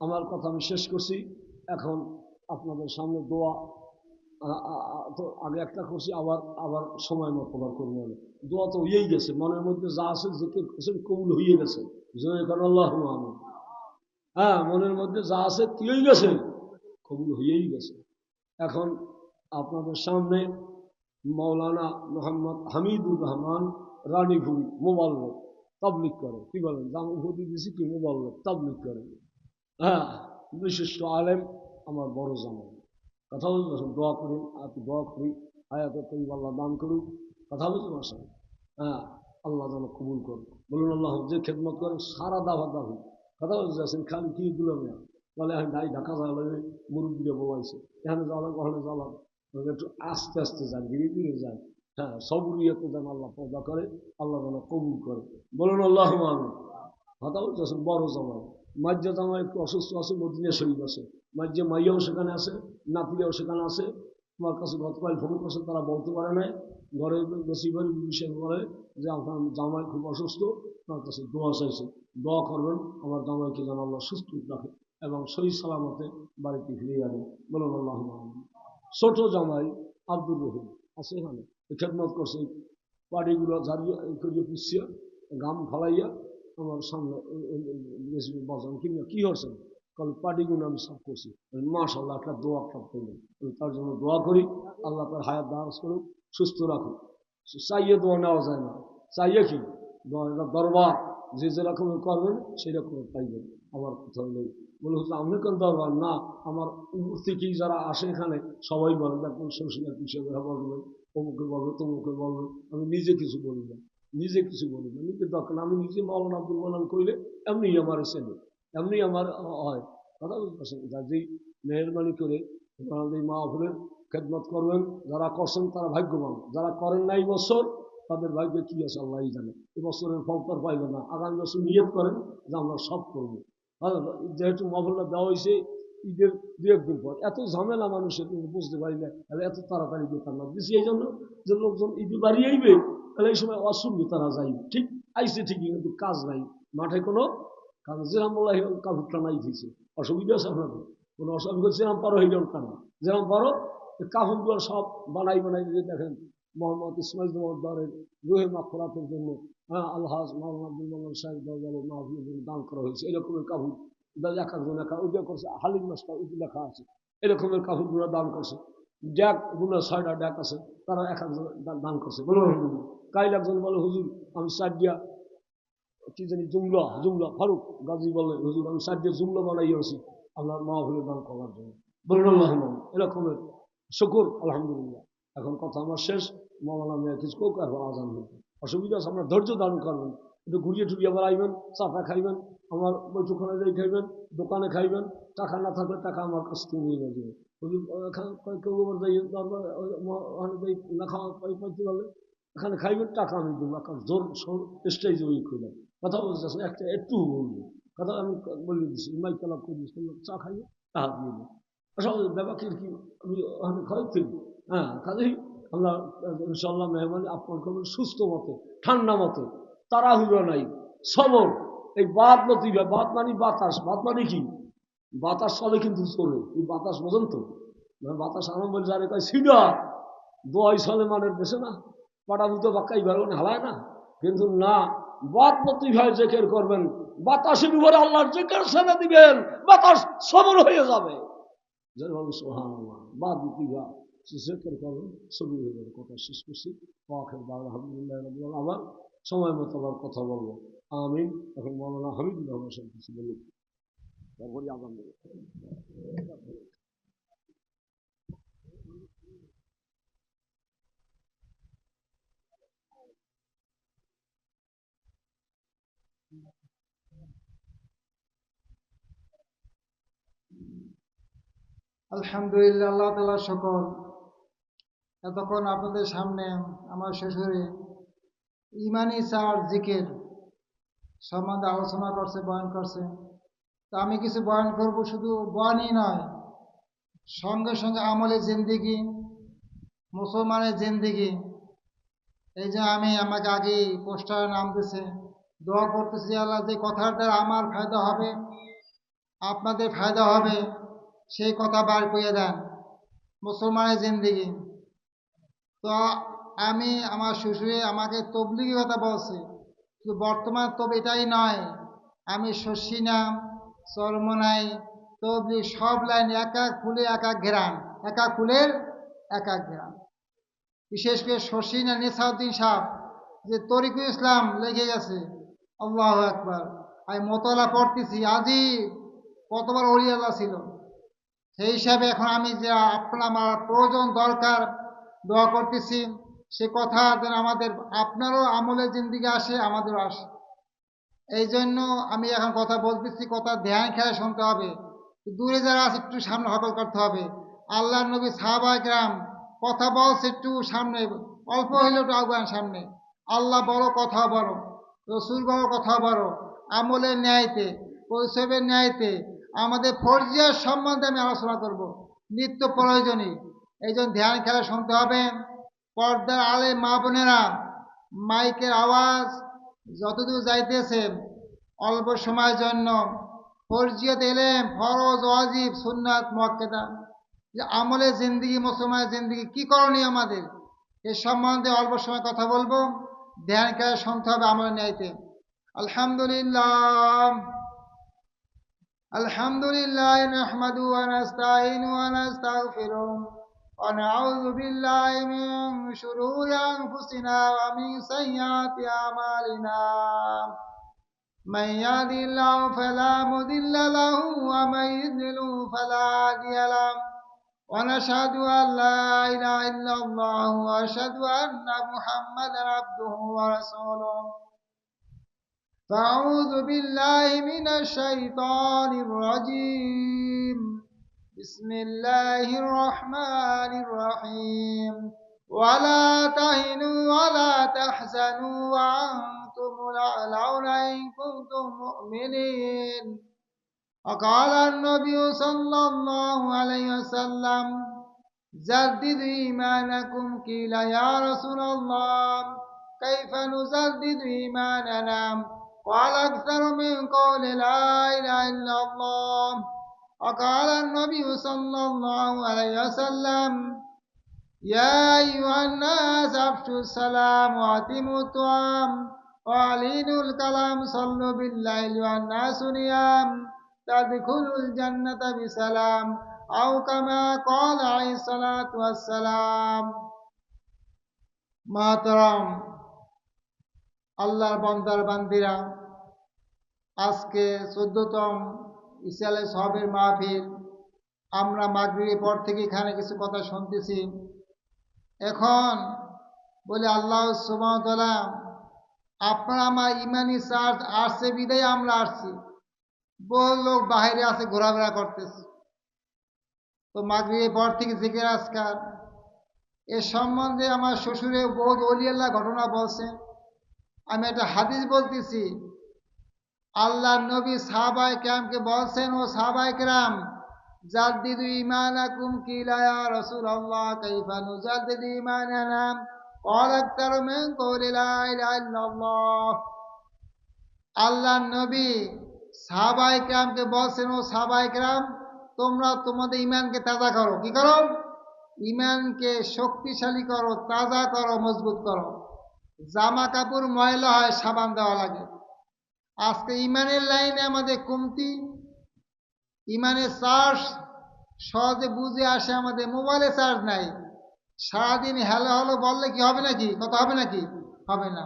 আমার কথা আমি শেষ করছি। এখন আপনাদের সামনে দোয়া। তো আগে একটা করছি, আবার আবার সময় মতো আবার করবো। দোয়া তো হয়েই গেছে, মনের মধ্যে যা আছে জিকির করছেন কবুল হয়ে গেছে। আল্লাহ আমি, হ্যাঁ, মনের মধ্যে যা আছে কি হয়ে গেছে? কবুল হয়েই গেছে। এখন আপনাদের সামনে মৌলানা মোহাম্মদ হামিদুর রহমান রানীভুরি মোবাল্লক তাবলিগ করে। কি বলেন? দাম উপদি দিয়েছি কি? মোবাল্লক তাবলিগ করে। হ্যাঁ, বিশিষ্ট আলেম, আমার বড় জামাই। কথা বলতে পারছেন? দোয়া করুন, আপনি দোয়া করি আয়াতে তৈব আল্লাহ দান করুন। কথা বলতে পারছেন? হ্যাঁ, আল্লাহ যেন কবুল করুন। বলুন আল্লাহ। যে খেদমত করেন সারা দাবা দাবি। কথা বলতে চাচ্ছেন? খালি কি দিল না বলে আমি গাড়ি ঢাকা যাওয়া লাগবে, মুরব্বীরা বলাইছে এখানে যাওয়া লাগবে, ওখানে যাওয়া লাগবে। একটু আস্তে আস্তে যান, ধীরে ধীরে যান। হ্যাঁ, সবরিয়াতে যেন আল্লাহ পয়দা করে, আল্লাহ যেন কবুল করে। বলুন আল্লাহ আমি। কথা বলতেছেন? বড় জামাই। মাজ্জা জামাই একটু অসুস্থ আছে, মদিনা শরীফ আছে। মাজ্জা মাইয়াও সেখানে আছে, নাতিরাও সেখানে আছে। তোমার কাছে গতকাল ফোন করছে, তারা বলতে পারে নাই। ঘরে বেশি করে বিষয় বলে যে আপনার জামাই খুব অসুস্থ, তার কাছে দোয়া চাইছে। দোয়া করবেন আমার জামাইকে যেন আল্লাহ সুস্থ রাখে এবং সহি সালামতে বাড়িতে ফিরিয়ে আনে। বলুন আল্লাহ। ছোট জামাই আব্দুর রহিম আছে এখানে, খেদমত করছে। পাড়িগুলো ঝাড়িয়ে করিয়ে পুষিয়া গাম ফালাইয়া আমার সামনে বাজান কিনা কি হচ্ছেন? কারণ পার্টিগুলো আমি সব করছি। মাশাল্লাহ একটা দোয়া সব করলেন। তার জন্য দোয়া করি, আল্লাহ তার হায়াত দারাজ করুক, সুস্থ রাখুক। চাইয়ে দোয়া নেওয়া যায় না। চাইয়ে কি দরবার যে যেরকম করবেন সেই রকম পাইবেন। আমার কোথাও নেই বলে হচ্ছে আমি কোন দরবার না, আমার উপর থেকেই যারা আসে এখানে সবাই বলেন একদম শ্বশুর হিসেবে বলবেন, অমুকে বলবে, তমুকে বলবে। আমি নিজে কিছু বলি না, নিজে কিছু বলি না, নিজের দরকার। আমি নিজে মৌলানা আব্দুল মান্নান কইলে এমনি আমার ছেলে, এমনি আমার হয়। কথা বুঝতে পারছেন? যেই মেহরবানি করে এই মাহফিলের খেদমত করবেন, যারা করছেন তারা ভাগ্যবান, যারা করেন না এই বছর তাদের ভাগ্যে কি আছে আল্লাহই জানে। এই বছরের ফল তার পাইবে না। আগামী বছর নিয়ত করেন যে আমরা সব করবো। যেহেতু মাহফিলটা দেওয়া হয়েছে ঈদের 2-1 দিন পর, এত ঝামেলা মানুষের বুঝতে পারি না, এত তাড়াতাড়ি বেকার না দিচ্ছি এই জন্য যে লোকজন ঈদে বাড়ি আইবে, তাহলে এই সময় অসুবিধে তারা যাই ঠিক আইসে ঠিকই, কিন্তু কাজ নাই, মাঠে কোনো কাজ। যেরাম বলা কাপড়টা নাই দিয়েছে, অসুবিধা আছে আপনাদের? কোনো অসুবিধা? যেরাম পারো হইলেও টানা, যেরাম পারো কাপড়গুলো সব বানাই বানাই দিয়ে দেখেন মোহাম্মদ ইসমাইল মহদ্দারের রুহে মাখরাতের জন্য, হ্যাঁ, আলহাজ মাওলানা আব্দুল মান্নান সাহেব মাহফিলের জন্য দান করা হয়েছে। এরকমের কাপড় এক একজন ওইটা করছে। হালিম মাস্টার ওইটি লেখা আছে, এরকমের কাপড়গুলো দান করছে। ড্যাক গুলো 6টা ড্যাক আছে, তারা এক একজন দান করছে। বলো কাইল একজন বলে হুজুর আমি 4 দিয়া কি জানি জুমলা জুমলা ফারুক গাজী বলে হুজুর আমি 4 দিয়ে জুমলা বানাইয়াছি আপনার মাহফিলের দান করার জন্য। বলুন আল্লাহ এরকমের শুকুর আলহামদুলিল্লাহ। এখন কথা আমার শেষ। মৌলানা মেয়ে কিছু কোক এখন আজান হইবে, অসুবিধা আছে, আপনার ধৈর্য ধারণ করবেন, একটু ঘুরিয়ে টুরিয়ে বেড়াইবেন, চাটা খাইবেন, আমার বৈঠকখানে যাই খাইবেন, দোকানে খাইবেন। টাকা না থাকলে টাকা আমার কাছ থেকে নিয়ে যাবে। কেউ আবার যাই দরবার না খাওয়া পাইতে পারলে এখানে খাইবেন, টাকা আমি দেবো। এখন জোর স্টেজ ওই করলাম। কথা বলতে চাচ্ছেন একটা একটু বলবো কথা আমি বলে দিচ্ছি, মাইক তালাপ করে দিচ্ছি, চা খাইবে টাকা দিয়ে দেবো। আসলে ব্যাপারটি কি আমি ওখানে খরচ থেকে, হ্যাঁ, কাজেই আল্লাহ ইনশাল্লাহ মেহমানি আপনার করবেন সুস্থ মতে, ঠান্ডা মতে, তাড়াহুড়ো নাই, সবর। এই বাদ লতিফা, বাদ মানে বাতাস, বাদ মানে কি? বাতাস চলে কিন্তু চলে, এই বাতাস পর্যন্ত বাতাস আরম্ভ বলে যারে কয় সিডা, দোয়াই সলেমানের দেশে না পাটাবুত বাক্কাই বারণ হালায় না, কিন্তু না, বাদ প্রতিভায় জেকের করবেন, বাতাসের উপরে আল্লাহর জেকের ছেড়ে দিবেন, বাতাস সবর হয়ে যাবে। সুবহানাল্লাহ, বাদ প্রতিভা জেকের করবেন, সবর হয়ে যাবে। কথা শেষ করছি। আলহামদুলিল্লাহ রাব্বিল আলামিন। আবার সময় মতো আবার কথা বলবো। আমিন। এখন মৌলানা হামিদুর রহমান সাহেব কিছু বলুন, তারপরে আবার বলবো। আলহামদুলিল্লাহ, আল্লাহ তাআলা শুকর। এতক্ষণ আপনাদের সামনে আমার শ্বশুরে ইমানি চার জিকির সম্বন্ধে আলোচনা করছে, বয়ান করছে। তা আমি কিছু বয়ান করব, শুধু বয়ানই নয়, সঙ্গে সঙ্গে আমলে জিন্দিগি, মুসলমানের জিন্দিগি। এই যে আমি আমাকে আগে পোস্টারে নাম দিছে, দোয়া করতেছি আল্লাহ যে কথার দ্বারা আমার ফায়দা হবে, আপনাদের ফায়দা হবে, সেই কথা বার করে দেন। মুসলমানের জিন্দিগি। তো আমি আমার শ্বশুরে আমাকে তবলিগি কথা বলছে, কিন্তু বর্তমান তবে এটাই নয়, আমি শশী নাম, চরমনাই, তবলিগ সব লাইন এক এক ফুলে এক এক ঘেরান, এক এক ফুলের এক এক ঘেরান। বিশেষ করে শশী না নেসাউদ্দিন সাহেব যে তরিকুল ইসলাম লিখে গেছে, আল্লাহু আকবার। আমি মোতলা পড়তেছি, আজই কতবার ওলি আল্লাহ ছিল। সেই হিসাবে এখন আমি যে আপনার আমার প্রয়োজন দরকার দোয়া করতেছি, সে কথা যেন আমাদের আপনারও আমলে জিন্দিগি আসে, আমাদেরও আসে। এই জন্য আমি এখন কথা বলতেছি, কথা ধ্যান খেয়াল শুনতে হবে। দূরে যারা আছে একটু সামনে হকল করতে হবে। আল্লাহ নবী সাহাবায়ে কেরাম কথা বলছে, একটু সামনে অল্প হইলেও একটু আগুয়ান সামনে। আল্লাহ বড়, কথা বড়, রসুল বড়, কথা বড়। আমলের ন্যায়তে, কৈশবের ন্যায়তে আমাদের ফরজিয়ার সম্বন্ধে আমি আলোচনা করব, নিত্য প্রয়োজনীয়। এই জন্য ধ্যান খেলা শুনতে হবে। পর্দার আলে মা বোনেরা, মাইকের আওয়াজ যতদূর যাইতেছে, অল্প সময়ের জন্য ফরজিয়ত এলেম, ফরজ, ওয়াজিব, সুন্নাত, মুআক্কাদা, যে আমলে জিন্দিগি, মুসলমানের জিন্দিগি কি করণীয় আমাদের, এ সম্বন্ধে অল্প সময় কথা বলবো। ধ্যান খেলা শুনতে হবে আমলে ন্যায়তে। আলহামদুলিল্লাহ, আলহামদুলিল্লাহ নাহমাদু ওয়া নাস্তাঈনু ওয়া নাস্তাগফিরু ওয়া নাউযু বিল্লাহি মিন শুরুরি আনফুসিনা ওয়া মিন সাইয়্যাতি আমালিনা। من يهد الله فلا مضل له ومن يضلل فلا هادي له ونشهد أن لا إله إلا الله وأشهد أن محمدا عبده ورسوله. فأعوذ بالله من الشيطان الرجيم. بسم الله الرحمن الرحيم. ولا تهنوا ولا تحزنوا وأنتم الأعلون إن كنتم مؤمنين. وقال النبي صلى الله عليه وسلم جددوا إيمانكم. قيل يا رسول الله كيف نجدد إيماننا؟ قال أكثر من قول لا إله إلا الله. وقال النبي صلى الله عليه وسلم يا أيها الناس أفشوا السلام وأتموا الطعام وألينوا الكلام صلوا بالليل والناس نيام تدخلوا الجنة بسلام أو كما قال عليه الصلاة والسلام. মাতরম আল্লাহর বান্দার বান্দিরা, আজকে 14তম ইসালে সবের মাহফিল। আমরা মাগরিবের পর থেকে এখানে কিছু কথা শুনতেছি। এখন বলে আল্লাহ সুবহানাহু ওয়া তাআলা আপনারা আমার ইমানি চার্জ আসছে বিদায় আমরা আসছি। বহু লোক বাহিরে আছে, ঘোরাফেরা করতেছে। তো মাগরিবের পর থেকে জিকির আজকার এ সম্বন্ধে আমার শ্বশুরে বহুত ওলি আল্লাহ ঘটনা বলছে। আমি একটা হাদিস বলতেছি। আল্লাহ নবী সাহাবায়ে কেরামকে বলছেন, ও সাহাবায়ে কেরাম জাদ্দিদু ঈমানাকুম। কিলা ইয়া রাসূলুল্লাহ কাইফা নুজাদ্দিদু ঈমানানা? ক্বাল আকতারু মিন কওলি লা ইলাহা ইল্লাল্লাহ। আল্লাহ নবী সাহাবায়ে কেরামকে বলছেন, ও সাহাবায়ে কেরাম তোমরা তোমাদের ঈমানকে তাজা করো। কি করো? ইমানকে শক্তিশালী করো, তাজা করো, মজবুত করো। জামা কাপড় ময়লা হয়, সাবান দেওয়া লাগে। আজকে ইমানের লাইনে আমাদের কমতি। ইমানের চার্জ সহজে বুঝে আসে, আমাদের মোবাইলে চার্জ নাই। সারাদিন হ্যালো হ্যালো বললে কি হবে নাকি? কথা হবে নাকি? হবে না।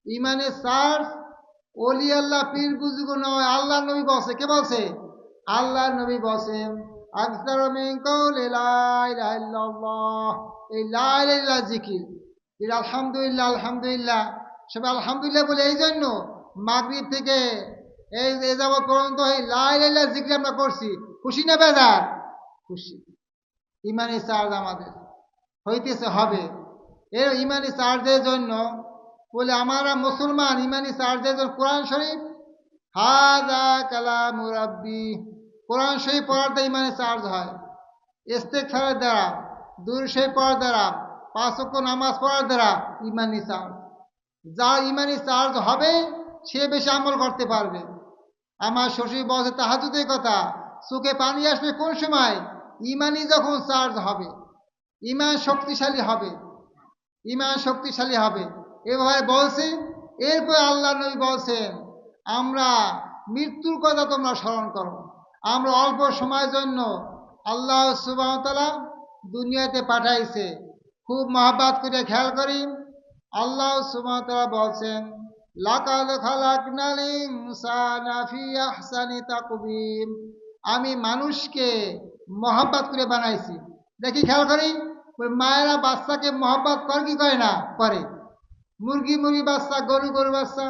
ইমানের চার্জ অলি আল্লাহ পীর বুজুর্গ নয়, আল্লাহ নবী বলছে। কে বলছে? আল্লাহ নবী বলছেন আকসারু মিন কাউলি লা ইলাহা ইল্লাল্লাহ, এই লা ইলাহা ইল্লাল্লাহ জিকির। এর আলহামদুলিল্লাহ আলহামদুলিল্লাহ সবাই আলহামদুলিল্লাহ বলে, এই জন্য মাগরিব থেকে এই যাবৎ পর্যন্ত এই লা ইলাহা ইল্লাল্লাহ জিকির আমরা করছি। খুশি না বেজার? খুশি। ইমানি চার্জ আমাদের হইতেছে, হবে। এর ইমানি চার্জের জন্য বলে আমরা মুসলমান, ইমানি চার্জের জন্য কোরআন শরীফ, হাযা কালামু রাব্বি, কোরআন শরীফ পড়ার দ্বারা ইমানি চার্জ হয়। ইস্তেগফারের দ্বারা, দুরূদ শরীফ পড়ার দ্বারা, 5 ওয়াক্ত নামাজ পড়ার দ্বারা ইমানি চার্জ। যার ইমানি চার্জ হবে সে বেশি আমল করতে পারবে। আমার শ্বশুর বলছে তাহাজ্জুদের কথা, চোখে পানি আসবে কোন সময়? ইমানি যখন চার্জ হবে, ইমান শক্তিশালী হবে, ইমান শক্তিশালী হবে। এভাবে বলছে। এরপর আল্লাহ নবী বলছেন আমরা মৃত্যুর কথা তোমরা স্মরণ করো। আমরা অল্প সময়ের জন্য আল্লাহ সুবহানাহু ওয়া তাআলা দুনিয়াতে পাঠাইছে। খুব মহব্বত করে খেয়াল করি। আল্লাহ সুবহানাহু ওয়া তাআলা বলছেন লাকাদ খালাকনাল ইনসানা ফি আহসানি তাকওয়িম, আমি মানুষকে মহব্বত করে বানাইছি। দেখি খেয়াল করি, ওই মায়েরা বাচ্চাকে মহব্বত করে কি করে না? করে। মুরগি মুরগি বাচ্চা, গরু গরু বাচ্চা,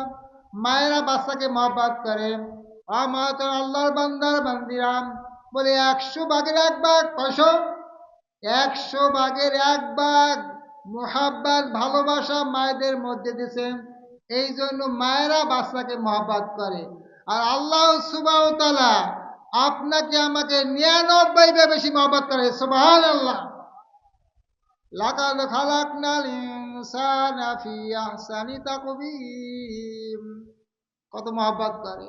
মায়েরা বাচ্চাকে মহব্বত করে। আমার তো আল্লাহর বান্দার বান্দিরাম বলে 100 ভাগের 1 ভাগ, কয়শো? 100 ভাগের 1 ভাগ মোহাব্বত ভালোবাসা মায়েদের মধ্যে দিয়েছেন। এই জন্য মায়েরা বাচ্চাকে মহব্বত করে। আর আল্লাহ সুবহানাহু ওয়া তাআলা আপনাকে আমাকে 99 বেশি মহব্বত করে। সুবহানাল্লাহ। লাকাদ খালাকনাল ইনসানা ফি আহসানি তাকওয়িম, কত মহব্বত করে।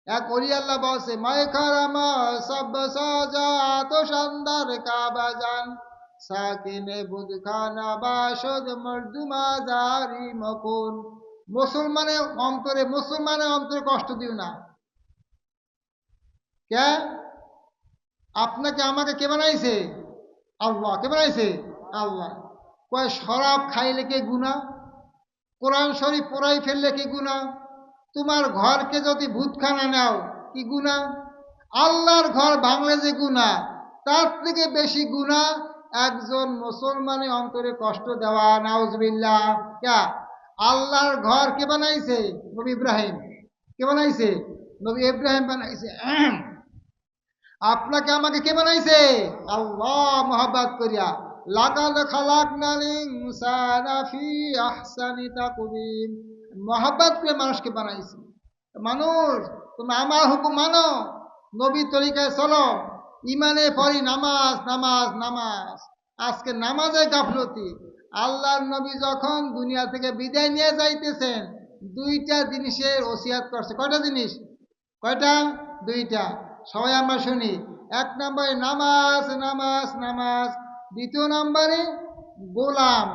এক ওলি আল্লাহ বলছে মায় খারামা সব সাজাত শানদার কাবাজান সাকিনে বুদখানা বাসদ মর্দুমা জারি মকুন, মুসলমানের অন্তরে কষ্ট দিও না। কে? আপনাকে আমাকে কে বানাইছে? আল্লাহ। কে বানাইছে? আল্লাহ। কয় শরাব খাইলে কে গুনাহ? কোরআন শরীফ পড়াই ফেললে কি গুনাহ? তোমার ঘরকে যদি ভূতখানা নাও কি গুনাহ? আল্লাহর ঘর ভাঙলে যে গুনাহ, তার থেকে বেশি গুনাহ একজন মুসলমানের অন্তরে কষ্ট দেওয়া। নাউজুবিল্লাহ। কে? আল্লাহর ঘর কে বানাইছে? নবী ইব্রাহিম। কে বানাইছে? নবী ইব্রাহিম বানাইছে। আপনাকে আমাকে কে বানাইছে? আল্লাহ। মহব্বত করিয়া লাকাদ খালাকনাল ইনসানা ফি আহসানি তাকওয়িম, মহব্বত করে মানুষকে বানাইছে। মানুষ তুমি আমার হুকুম মানো, নবীর তরিকায় চলো, ইমানে পড়ি নামাজ নামাজ নামাজ। আজকে নামাজে গাফলতি। আল্লাহর নবী যখন দুনিয়া থেকে বিদায় নিয়ে যাইতেছেন 2টা জিনিসের ওসিয়াত করছে। কয়টা জিনিস? কয়টা? 2টা। সবাই আমরা শুনি। 1 নম্বরে নামাজ নামাজ নামাজ, 2 নম্বরে গোলাম,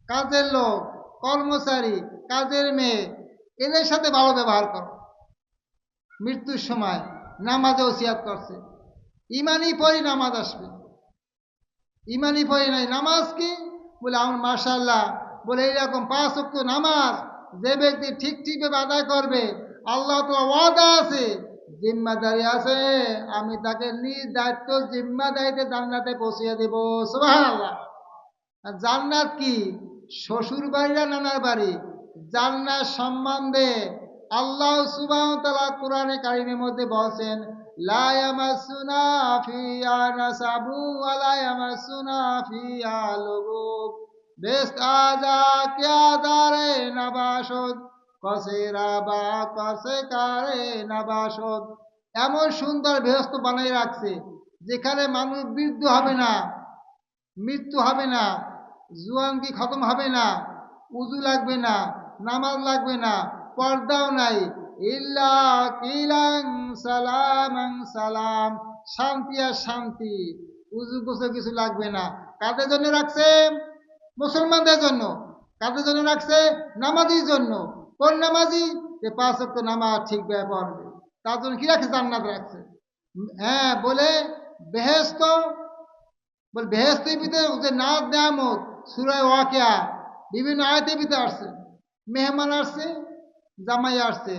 কাজের লোক, কর্মচারী, কাজের মেয়ে, এদের সাথে ভালো ব্যবহার করো। মৃত্যুর সময় নামাজে ওসিয়াত করছে। ইমানই পড়ি নামাজ আসবে। ইমানই পড়ি নাই, নামাজ কি? বলে আমার মাশাআল্লাহ, বলে এইরকম 5 ওয়াক্ত নামাজ যে ব্যক্তি ঠিক ঠিকভাবে আদায় করবে, আল্লাহ তো ওয়াদা আছে, জিম্মাদারি আছে, আমি তাকে নিজ দায়িত্ব জিম্মাদারিতে জান্নাতে পৌঁছিয়ে দেব। সুবহানাল্লাহ। জান্নাত কি? শ্বশুর বাড়ি না নানার বাড়ি? জান্নাত সম্বন্ধে আল্লাহ সুবহানাহু ওয়া তাআলা কোরআনে কারিমের মধ্যে বলেন লা ইয়ামাসুনা ফিহা নাসাবু ওয়া লা ইয়ামাসুনা ফিহা লুগুব, বেস্ট আজা কিয়া দারে নাবাসদ কসেরা বা কসে কারে নাবাসদ। এমন সুন্দর বেহস্ত বানাই রাখছে যেখানে মানুষ বৃদ্ধ হবে না, মৃত্যু হবে না, জুয়ানকি খতম হবে না, উজু লাগবে না, নামাজ লাগবে না, পর্দাও নাই। ইল্লা কিলাং সালামাং সালাম, শান্তি আর শান্তি। উজু গোসল কিছু লাগবে না, কাদের জন্য রাখছে? মুসলমানদের জন্য। কাদের জন্য রাখছে? নামাজির জন্য। কোন নামাজি? যে 5 ওয়াক্ত নামাজ ঠিকভাবে পড়বে, তার জন্য কি রাখছে? জান্নাত রাখছে। হ্যাঁ, বলে বেহেশত, বলে বেহেশতের ভিতরে যে নাজ নেয়ামত, সূরা ওয়াকিয়া বিভিন্ন আয়াতের ভিতরে আসছে। মেহমান আসছে, জামাই আসছে,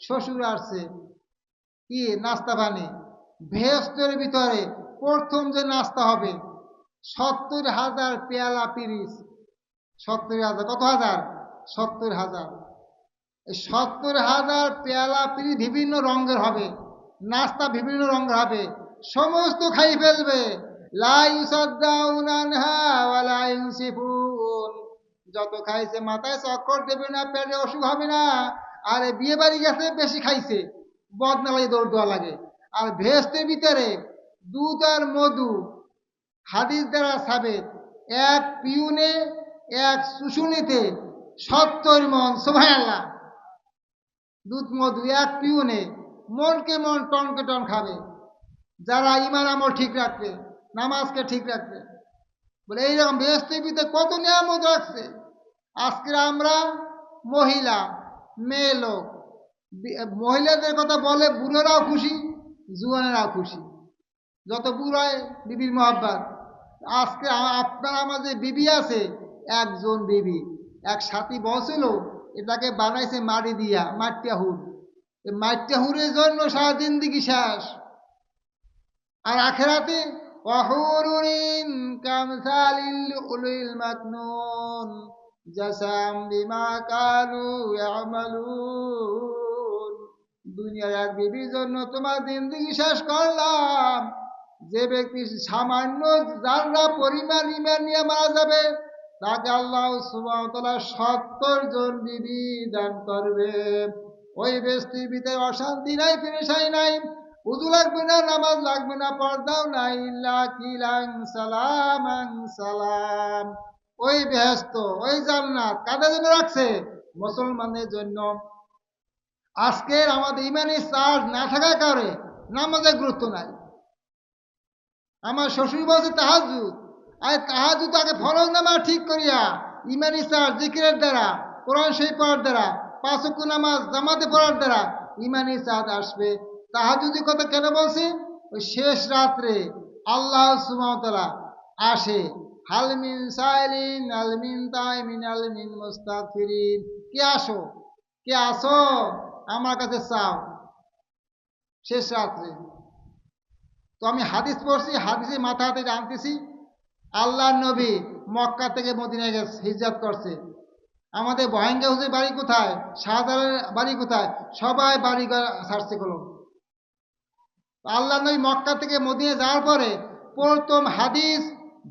শ্বশুর আসছে, কি নাস্তা পানি। বেহেশতের ভিতরে প্রথম যে নাস্তা হবে 70,000 পেয়ালা পিরিচ। 70,000, কত হাজার? 70,000। এই 70,000 পেয়ালা পিরিচ বিভিন্ন রঙের হবে, নাস্তা বিভিন্ন রঙের হবে, সমস্ত খাই ফেলবে। লা ইউসাদ্দাউনা আনহা ওয়া লা ইউনসিফুন। যত খাইছে মাথায় চক্কর দেবে না, পেটে অসুখ হবে না। আর বিয়ে বাড়ি গেছে, বেশি খাইছে, বদনা লাগে, দৌড় দেওয়া লাগে। আর ভেস্তের ভিতরে দুধ আর মধু, হাদিস দ্বারা সাবেত, এক পিউনে এক শুশুনিতে 70 মণ, সুবহানাল্লাহ। দুধ মধু এক পিউনে, মনকে মন, টনকে টন খাবে যারা ইমান আমল ঠিক রাখবে, নামাজকে ঠিক রাখবে। বলে এইরকম বেহেশতের ভিতরে কত নিয়ামত রাখছে। আজকে আমরা মহিলা, মেয়ে লোক, মহিলাদের কথা বলে বুড়োরাও খুশি, জুয়ানেরাও খুশি। যত বুড়ায় বিবির মহাব্বত। আজকে আপনার আমার যে বিবি আছে, একজন বিবি, এক সাথী বলছিল এটাকে বানাইছে মাটি দিয়া, মাটিয়া হুর। এই মাটিয়া হুরের জন্য সারা জিন্দিগি শেষ। আর আখেরাতে ওয়াহুরুন কামসালিল উলিল মাকনুন জাসাম বিমা কানু ইয়ামালুন। দুনিয়ার এক বিবির জন্য তোমার জিন্দিগি শেষ করলাম। যে ব্যক্তি সামান্য যারা পরিমাণ ইমান নিয়ে মারা যাবে, তাকে আল্লাহ সুবহানাহু ওয়া তাআলা 70 জন বিবি দান করবে। ওই ব্যক্তির ভিতরে অশান্তি নাই, পেরেশানি নাই, উযু লাগবে না, নামাজ লাগবে না, পর্দাও নাই, ইল্লা কিলাং সালামান সালাম। ওই বেহেশত, ওই জান্নাত কাদের জন্য রাখছে? মুসলমানদের জন্য। আজকের আমাদের ইমানি চার্জ না থাকার কারণে নামাজের গুরুত্ব নাই। আমার শ্বশুর বলছে তাহাজ্জুদ, আর তাহাজ্জুদ আগে ফরজ নামাজ ঠিক করিয়া ইমানি চার্জ জিকিরের দ্বারা, কোরআন শরীফ পড়ার দ্বারা, 5 ওয়াক্ত নামাজ জামাতে পড়ার দ্বারা ইমানি চাঁদ আসবে। তাহাজ্জুদের কথা কেন বলছি? ওই শেষ রাত্রে আল্লাহ সুবহানাহু ওয়া তাআলা আসে, হাল মিন সাইলিন আল মিন তাইমিন আল মিন মুস্তাগফিরিন। কে আসো, কে আসো আমার কাছে চাও, শেষ রাত্রে। তো আমি হাদিস পড়ছি, হাদিসে মাথা হাতে জানতেছি আল্লাহর নবী মক্কা থেকে মদিনায় গেছে, হিজরত করছে। আমাদের বহেঙ্গা হুজুরের বাড়ি কোথায়, শাহজালালের বাড়ি কোথায়, সবাই বাড়ি ছাড়ছে কলম। আল্লাহ নবী মক্কা থেকে মদিনায় যাওয়ার পরে প্রথম হাদিস,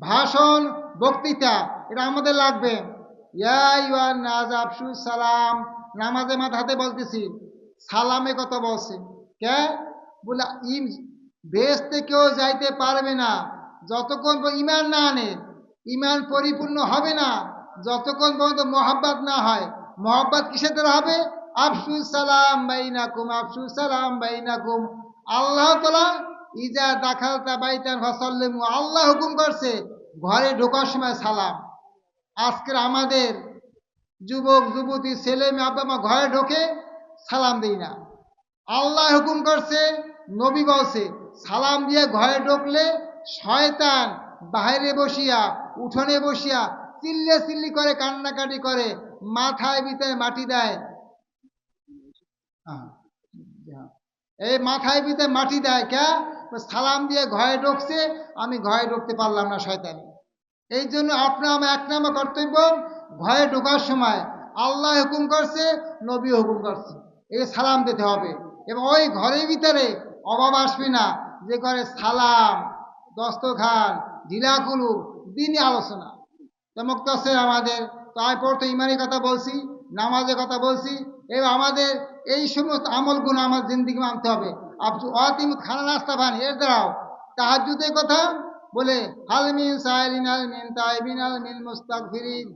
ভাষণ, বক্তৃতা এটা আমাদের লাগবে। ইয়া আইয়ুহান নাস আফশু সালাম। নামাজে মাথা হাতে বলতেছি, সালামে কথা বলছে কে? বলে বেহেশতে কেউ যাইতে পারবে না যতক্ষণ ইমান না আনে, ইমান পরিপূর্ণ হবে না যতক্ষণ পর্যন্ত মহাব্বত না হয়। মহাব্বত কিসের দ্বারা হবে? আফসুস সালাম বাইনাকুম, আফসুস সালাম বাইনাকুম। আল্লাহ তাআলা ইজা দাখালতা বাইতান ফাসাল্লিমু, আল্লাহ হুকুম করছে ঘরে ঢোকার সময় সালাম। আজকের আমাদের যুবক যুবতী, ছেলে মেয়ে, আব্বা মা ঘরে ঢোকে সালাম দেই না। আল্লাহ হুকুম করছে, নবী বলছে সালাম দিয়ে ঘরে ঢুকলে শয়তান বাইরে বসিয়া, উঠোনে বসিয়া চিল্লে চিল্লি করে, কান্নাকাটি করে, মাথায় ভিতরে মাটি দেয়। এই মাথায় ভিতরে মাটি দেয় কে? সালাম দিয়ে ঘরে ঢুকছে, আমি ঘরে ঢুকতে পারলাম না শয়তানে। এই জন্য আপনার আমার এক নম্বর কর্তব্য, ঘরে ঢোকার সময় আল্লাহ হুকুম করছে, নবী হুকুম করছে, এই সালাম দিতে হবে। এবং ওই ঘরের ভিতরে অভাব আসবে না, যে ঘরে সালাম, দস্তখান, ঢিলাকুলু, দিনই আলোচনা চমক আছে আমাদের। তারপর তো ইমানি কথা বলছি, নামাজের কথা বলছি, এবং আমাদের এই সমস্ত আমলগুলো আমার জিন্দিগি মানতে হবে। অতিম খানা নাস্তা পানি এর দ্বারাও তাহাজ্জুদের কথা বলে হালমিন সাইলিন আলমিন তাইবিন আলমিন মুস্তাগফিরিন।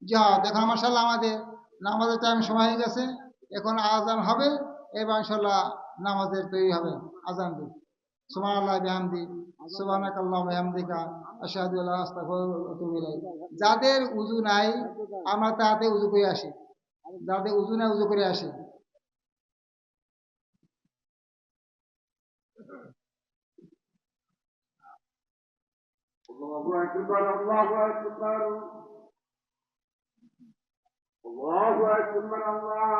জি হ্যাঁ, দেখো মাশাআল্লাহ আমাদের নামাজের টাইম সময় হয়ে গেছে, এখন আজান হবে, এবার ইনশাআল্লাহ নামাজের তৈরি হবে। আজান দিই। সুবহানাল্লাহি বিহামদি, সুবহানাকাল্লাহুম্মা ওয়া বিহামদিকা, আশহাদু আল্লা আস্তাগফিরুল্লাহ ওয়া আতুবু ইলাইহি। যাদের উযু নাই আমরা তাতে উযু করে আসি, যাদের উযু নাই উযু করে আসি। الله أكبر الله أكبر الله أكبر الله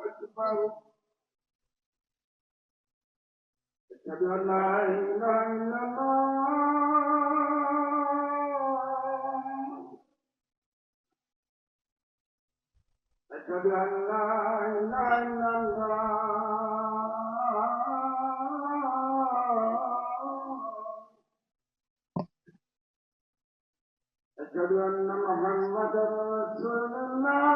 أكبر أشهد أن لا إله إلا الله أشهد أن لا إله إلا الله أشهد أن محمدا رسول الله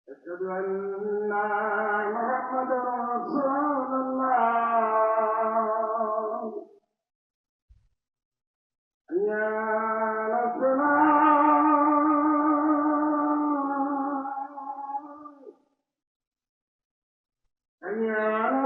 أشهد أن محمدا رسول الله حي على الصلاة حي على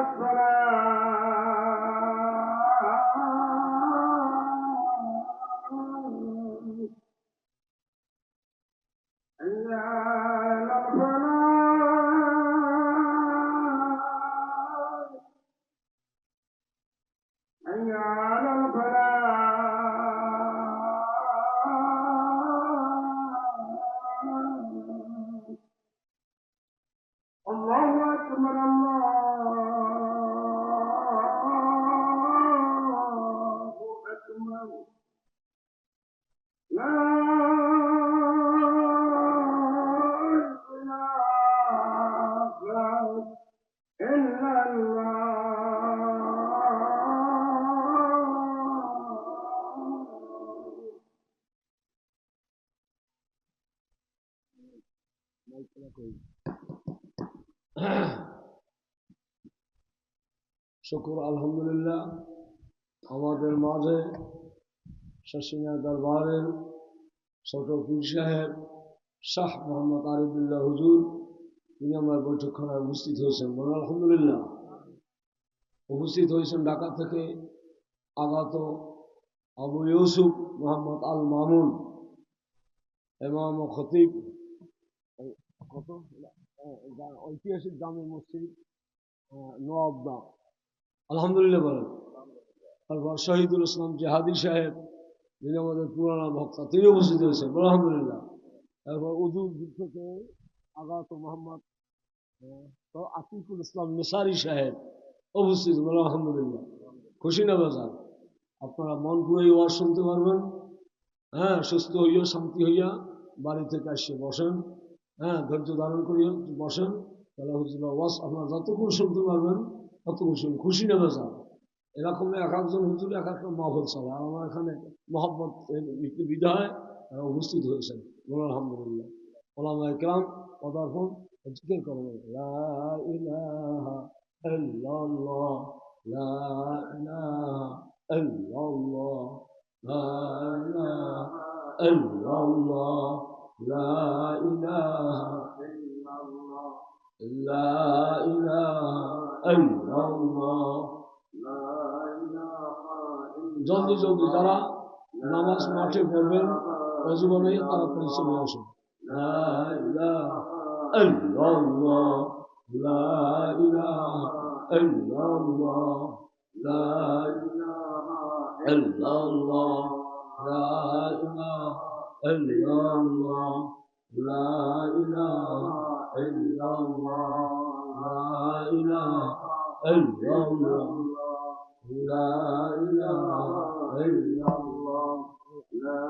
الله أكبر الله أكبر لا إله إلا শুকর আলহামদুলিল্লাহ আমাদের মাঝে শাসিনা দরবারের ছোট পীর সাহেব শাহ মোহাম্মদ আরিফুল্লাহ হুজুর তিনি আমার বৈঠকখানায় উপস্থিত হয়েছেন। বলুন আলহামদুলিল্লাহ। উপস্থিত হয়েছেন ঢাকা থেকে আগত আবু ইউসুফ মোহাম্মদ আল মামুন ইমাম ও খতিব কত ঐতিহাসিক জামে মসজিদ নওয়াবদা আলহামদুলিল্লাহ বলেন। তারপর শহীদুল ইসলাম জেহাদি সাহেব যিনি আমাদের পুরানা বক্তা তিনি উপস্থিত হয়েছেন। আলহামদুলিল্লাহ। তারপর উদুর থেকে আগত মোহাম্মদ আতিকুল ইসলাম নিসারি সাহেব উপস্থিত। আলহামদুলিল্লাহ। খুশি না বাজার আপনারা মন পুরে ওয়াজ শুনতে পারবেন। হ্যাঁ, সুস্থ হইয়া শান্তি হইয়া বাড়ি থেকে আসে বসেন। হ্যাঁ, ধৈর্য ধারণ করিয়া বসেন। তাহলে হুজুর ওয়াজ আপনারা যতক্ষণ শুনতে পারবেন ততক্ষণ শুনুন। খুশি না বাজার এরকম এক একজন হুজুর এক একটা মাহফিল চলে। আর আমার এখানে মহব্বত বিদায় উপস্থিত হয়েছেন। আলহামদুলিল্লাহ। ওলামায়ে কেরাম পদার্পণ জিকির করেন লা ইলাহা ইল্লাল্লাহ লা ইলাহা ইল্লাল্লাহ লা ইলাহা ইল্লাল্লাহ লা ইলাহা ইল্লাল্লাহ লা ইলাহা ইল্লাল্লাহ। জলদি জলদি যারা নামাজ মাঠে পড়বেন অজীবনে তাড়াতাড়ি চলে আসুন। লা ইলাহা ইল্লাল্লাহ লা ইলাহা ইল্লাল্লাহ লা ইলাহা ইল্লাল্লাহ লা ইলাহা ইল্লাল্লাহ লা ইলাহা ইল্লাল্লাহ লা ইলাহা ইল্লাল্লাহ لا إله إلا الله لا